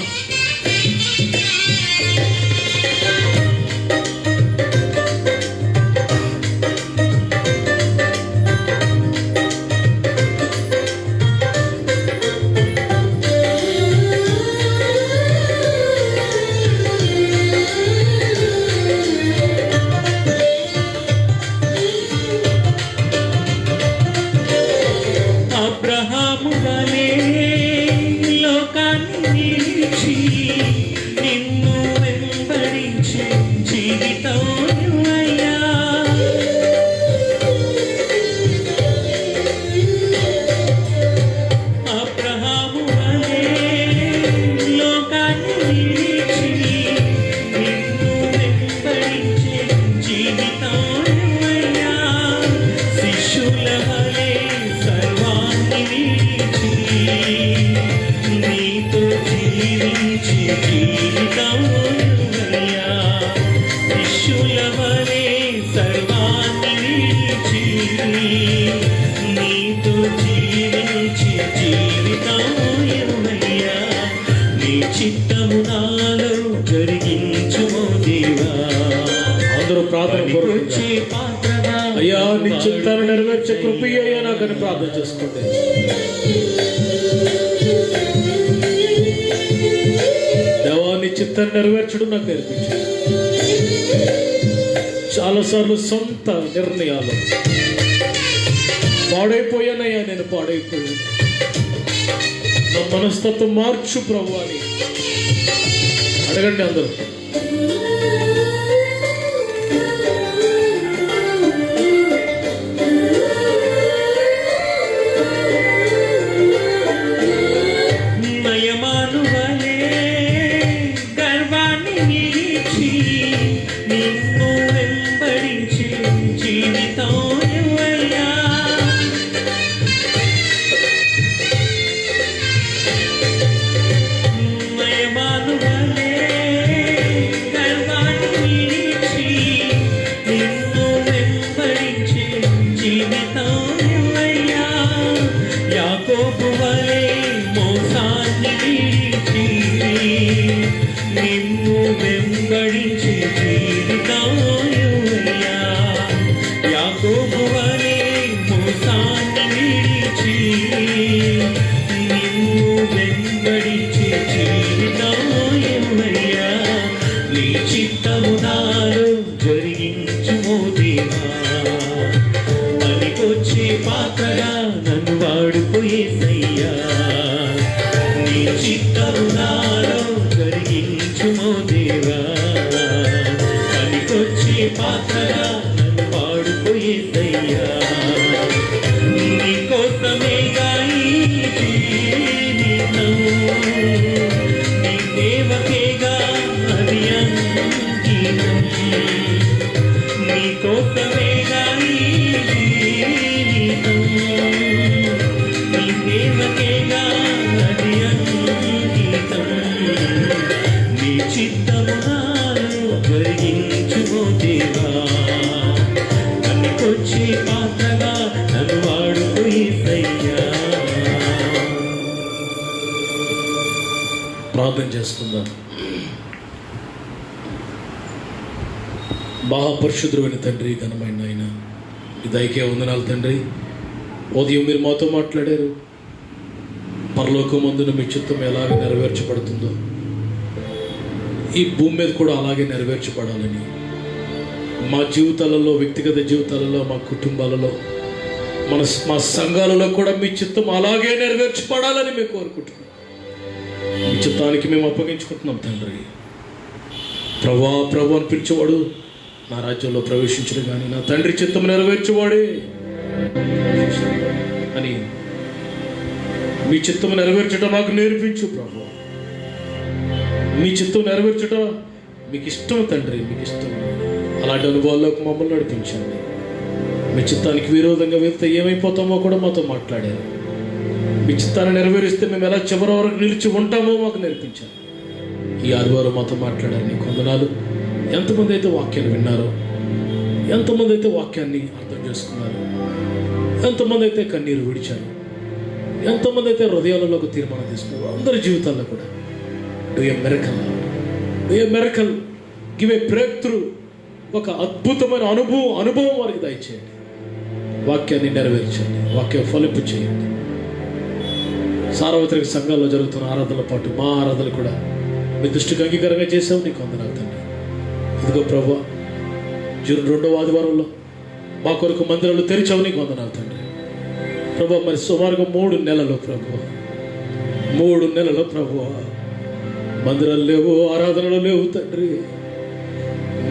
అబ్రహాము వలె లోకాన్ని నిలిచి నిన్ను వెంబడించే జీవితం అయ్యా. అబ్రహాము వలె లోకాన్ని నిలిచి నిన్ను వెంబడించే జీవితం అయ్యా. శిష్యుల వలె సర్వాన్ని విడిచి నీతో జీవించే జీవితం అయ్యా. శిష్యుల వలె సర్వాన్ని విడిచి నీతో జీవించే జీవితం అయ్యా. నీ చిత్తము నాలో జరిగించుమో దేవా.
అందరూ ప్రార్థన
పనికొచ్చే పాత్రగా
అయ్యా నీ చిత్తాన్ని నెరవేర్చే కృప అయ్యా నాకని ప్రార్థన చేసుకోండి. దేవా నీ చిత్తాన్ని నెరవేర్చడం నాకు నేర్పించు. చాలాసార్లు సొంత నిర్ణయాలు పాడైపోయానయ్యా, నేను పాడైపోయాను. నా మనస్తత్వం మార్చు ప్రభు అని అడగండి అందరూ.
నయమాను వలె గర్వాన్ని నిలిచి నిన్ను వెంబడించే జీవితం అయ్యా. నయమాను వలె గర్వాన్ని నిలిచి నిన్ను వెంబడించే జీవితం అయ్యా. యాకోబు వలె మోసాన్ని విడిచి నిన్ను వెంబడించే జీవితం అయ్యా. యాకోబు వలె మోసాన్ని విడిచి నిన్ను వెంబడించే జీవితం అయ్యా. నీ చిత్తము నాలో జరిగించుమో దేవా, పనికొచ్చే పాత్రగా నన్ను వాడుకో యేసయ్యా. నీ చిత్తము నాలో జరిగించుమో దేవా, పనికొచ్చే పాత్రగా నన్ను వాడుకో యేసయ్యా. నీ కోసమేగా ఈ జీవితం, నీ సేవకేగా అది అంకితం. నీ కోసమేగా ఈ జీవితం, నీ సేవకేగా అది అంకితం. నీ చిత్తము నాలో జరిగించుమో దేవా, పనికొచ్చే పాత్రగా నన్ను వాడుకో యేసయ్యా.
ప్రార్థన చేసుకుందాం. మహాపరిశుద్ధుడైన తండ్రి, ఘనమైన ఆయన, ఈ దయకే వందనాలు తండ్రి. ఉదయం మీరు మాతో మాట్లాడారు. పరలోకమందున మీ చిత్తం ఎలాగ నెరవేర్చబడుతుందో ఈ భూమి మీద కూడా అలాగే నెరవేర్చబడాలని, మా జీవితాలలో, వ్యక్తిగత జీవితాలలో, మా కుటుంబాలలో, మా సంఘాలలో కూడా మీ చిత్తం అలాగే నెరవేర్చబడాలని మేము కోరుకుంటున్నాం. మీ చిత్తానికి మేము అప్పగించుకుంటున్నాం తండ్రి. ప్రభా ప్రభు అని పిలిచేవాడు నా రాజ్యంలో ప్రవేశించడు, కానీ నా తండ్రి చిత్తం నెరవేర్చేవాడే అని మీ చిత్తం నెరవేర్చడం మాకు నేర్పించు ప్రభు. మీ చిత్తం నెరవేర్చడం మీకు ఇష్టం తండ్రి, మీకు ఇష్టం. అలాంటి అనుభవాల్లోకి మమ్మల్ని నడిపించండి. మీ చిత్తానికి విరోధంగా వెళ్తే ఏమైపోతామో కూడా మాతో మాట్లాడారు. మీ చిత్తాన్ని నెరవేరిస్తే మేము ఎలా చివరి వరకు నిలిచి ఉంటామో మాకు నేర్పించారు. ఈ ఆదివారం మాతో మాట్లాడారు, నీకు వందనాలు. ఎంతమంది అయితే వాక్యాన్ని విన్నారో, ఎంతమంది అయితే వాక్యాన్ని అర్థం చేసుకున్నారు, ఎంతమంది అయితే కన్నీరు విడిచారు, ఎంతమంది అయితే హృదయాలలోకి తీర్మానం తీసుకున్నారు, అందరి జీవితాల్లో కూడా do a miracle, do a miracle, give a break through, ఒక అద్భుతమైన అనుభవం వారికి దయచేయండి. వాక్యాన్ని నెరవేర్చండి, వాక్యం ఫలింపు చేయండి. సార్వత్రిక సంఘాల్లో జరుగుతున్న ఆరాధనల పాటు మా ఆరాధనలు కూడా మీ దృష్టికి అంగీకారంగా చేసావు, నీకు వందనాలు తండ్రి. ఇదిగో ప్రభువా, జూన్ 2వ ఆదివారంలో మా కొరకు మందిరాలు తెరిచావు, నీకు వందనాలు తండ్రి. ప్రభువా, మరి సుమారుగా 3 నెలలు ప్రభువా, 3 నెలలు ప్రభువా మందిరాలు లేవు, ఆరాధనలు లేవు తండ్రి.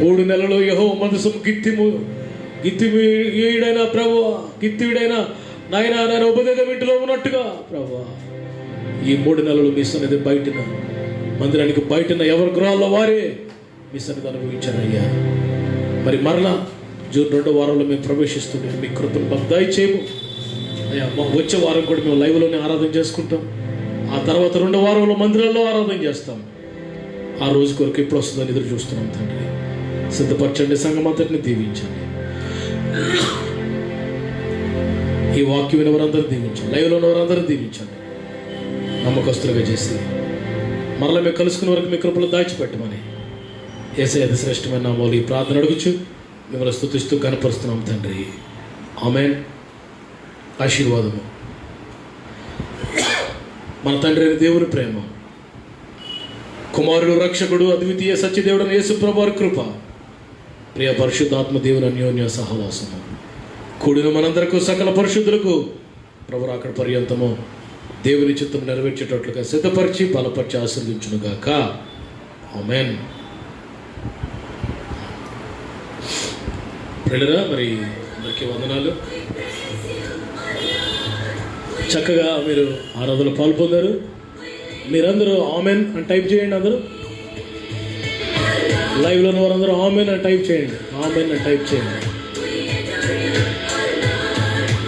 3 నెలలు యెహోవా మందసం గిత్తివీడైనా ప్రభువా, గిత్తివీడైనా నాయన ఉపదేశం ఇంటిలో ఉన్నట్టుగా ప్రభువా, ఈ 3 నెలలు మీ సన్నిధి బయటన, మందిరానికి బయటన ఎవరి గృహాల్లో వారే మీ సన్నిధి అనుభవించారయ్యా. మరి మరలా జూన్ 2వ వారంలో మేము ప్రవేశిస్తున్నాం, మీ కృపను మాకు దయచేయము అయ్యా. వచ్చే వారం కూడా మేము లైవ్లోనే ఆరాధన చేసుకుంటాం. ఆ తర్వాత 2వ వారంలో మందిరాల్లో ఆరాధన చేస్తాం. ఆ రోజు కొరకు ఎప్పుడు వస్తుందని ఎదురు చూస్తున్నాం తండ్రి. సిద్ధపరచండి, సంఘం అంతటిని దీవించండి. ఈ వాక్యం వినవారందరూ దీవించండి, లైవ్లో ఉన్నవారందరూ దీవించండి. నమ్మకస్తులుగా చేసి మరలా మేము కలుసుకునే వరకు మీ కృపలో దాచిపెట్టమని యేసయ్య అతి శ్రేష్టమైన నామములో ఈ ప్రార్థన అడుగుచు మిమ్మల్ని స్తుతిస్తూ కనపరుస్తున్నాం తండ్రి. ఆమేన్. ఆశీర్వాదము. మన తండ్రి అయిన దేవుని ప్రేమ, కుమారుడు రక్షకుడు అద్వితీయ సత్యదేవుడైన యేసు ప్రభువు వారి కృప, ప్రియ పరిశుద్ధాత్మ దేవుని అన్యోన్య సహవాసము కూడిన మనందరకు సకల పరిశుద్ధులకు ప్రభు అక్కడ పర్యంతము దేవుని చిత్తం నెరవేర్చేటట్లుగా సిద్ధపరిచి బలపరిచి ఆశీర్వదించునుగాక. ఆమేన్. ప్రియులారా, మరి అందరికీ వందనాలు. చక్కగా మీరు ఆరాధనలో పాల్పొందారు. మీరందరూ ఆమెన్ అని టైప్ చేయండి. అందరూ లైవ్లో ఉన్న వారందరూ ఆమెన్ అని టైప్ చేయండి, ఆమెన్ అని టైప్ చేయండి.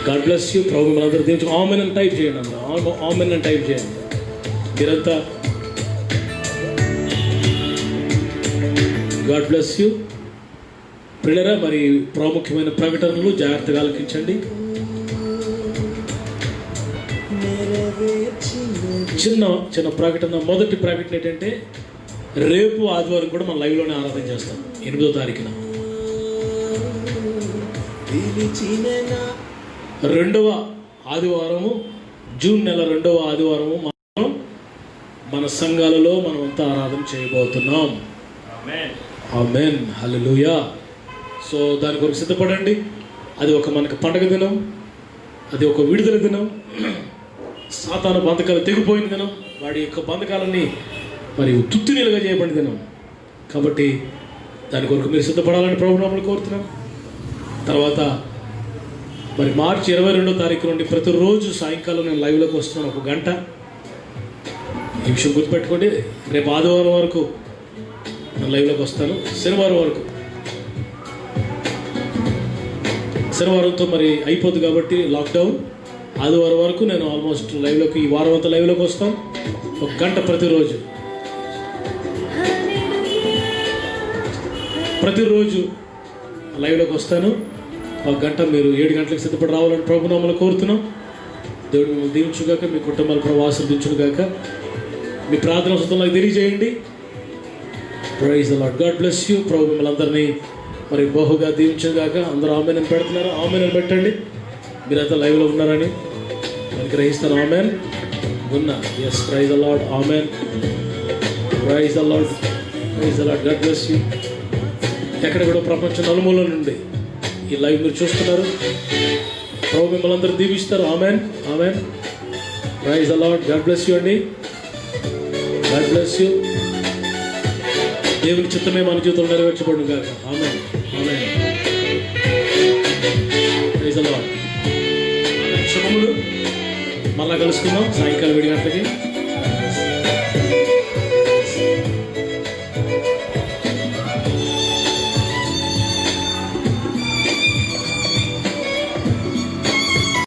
God bless you. ప్రభు మిమ్మల్ని అందరూ దీవించు. ఆమెన్ అని టైప్ చేయండి, అందరూ ఆమెన్ అని టైప్ చేయండి. మీరంతా గాడ్ బ్లెస్ యూ. ప్రియులారా, మరి ప్రాముఖ్యమైన ప్రకటనలు జాగ్రత్తగా ఆలకించండి. చిన్న ప్రకటన. మొదటి ప్రకటన ఏంటంటే, రేపు ఆదివారం కూడా మనం లైవ్లోనే ఆరాధన చేస్తాం 8వ తారీఖున. 2వ ఆదివారము, జూన్ నెల 2వ ఆదివారము మనం మన సంఘాలలో మనమంతా ఆరాధన చేయబోతున్నాం. ఆమేన్. హల్లెలూయా. సో దాని కొరకు సిద్ధపడండి. అది ఒక మనకు పండగ దినం, అది ఒక విడుదల దినం, సాతాను బంధకాలు తెగిపోయిన దినం, వాడి యొక్క బంధకాలన్నీ మరి తుత్తునీలుగా చేయబడిన దినం. కాబట్టి దాని కొరకు మీరు సిద్ధపడాలని ప్రభునామములో కోరుతున్నాం. తర్వాత మరి మార్చి 22వ తారీఖు నుండి ప్రతిరోజు సాయంకాలం నేను లైవ్లోకి వస్తున్నాను, 1 గంట. ఈ విషయం గుర్తుపెట్టుకోండి. రేపు ఆదివారం వరకు నేను లైవ్లోకి వస్తాను, శనివారం వరకు. శనివారంతో మరి అయిపోద్ది కాబట్టి లాక్డౌన్. ఆదివారం వరకు నేను ఆల్మోస్ట్ లైవ్లోకి, ఈ వారం అంతా లైవ్లోకి వస్తాను, 1 గంట ప్రతిరోజు లైవ్లోకి వస్తాను. 1 గంట మీరు 7 గంటలకు సిద్ధపడి రావాలని ప్రభునామములో కోరుతున్నాం. దేవుడు మిమ్మల్ని దీవించుగాక, మీ కుటుంబాల ప్రభు ఆశీర్వదించుగాక. మీ ప్రార్థన వసతులు తెలియజేయండి. Praise the Lord. God bless you. ప్రభు మిమ్మల్ని అందరినీ మరి బహుగా దీవించుగాక. అందరూ ఆమెన్ అని పెడుతున్నారు, ఆమెన్ అని పెట్టండి. మీరంతా లైవ్లో ఉన్నారని నేను గ్రహిస్తాను. ఆమెన్ ఉన్నా. Yes, praise the Lord. Amen. Praise the Lord. Praise the Lord. God bless you. ఎక్కడ కూడా ప్రపంచం నలుమూల నుండి ఈ లైవ్ మీరు చూస్తున్నారు. ప్రభు మిమ్మల్ని అందరూ దీవిస్తారు. Amen. Amen. Praise the Lord. God bless you అండి. God bless you. దేవుని చిత్తమే మన జీవితంలో నెరవేర్చబడును గాక. Amen. Amen. Praise the Lord. శుభములు. మళ్ళా కలుసుకుందాం సాయంకాలం 7 గంటలకి.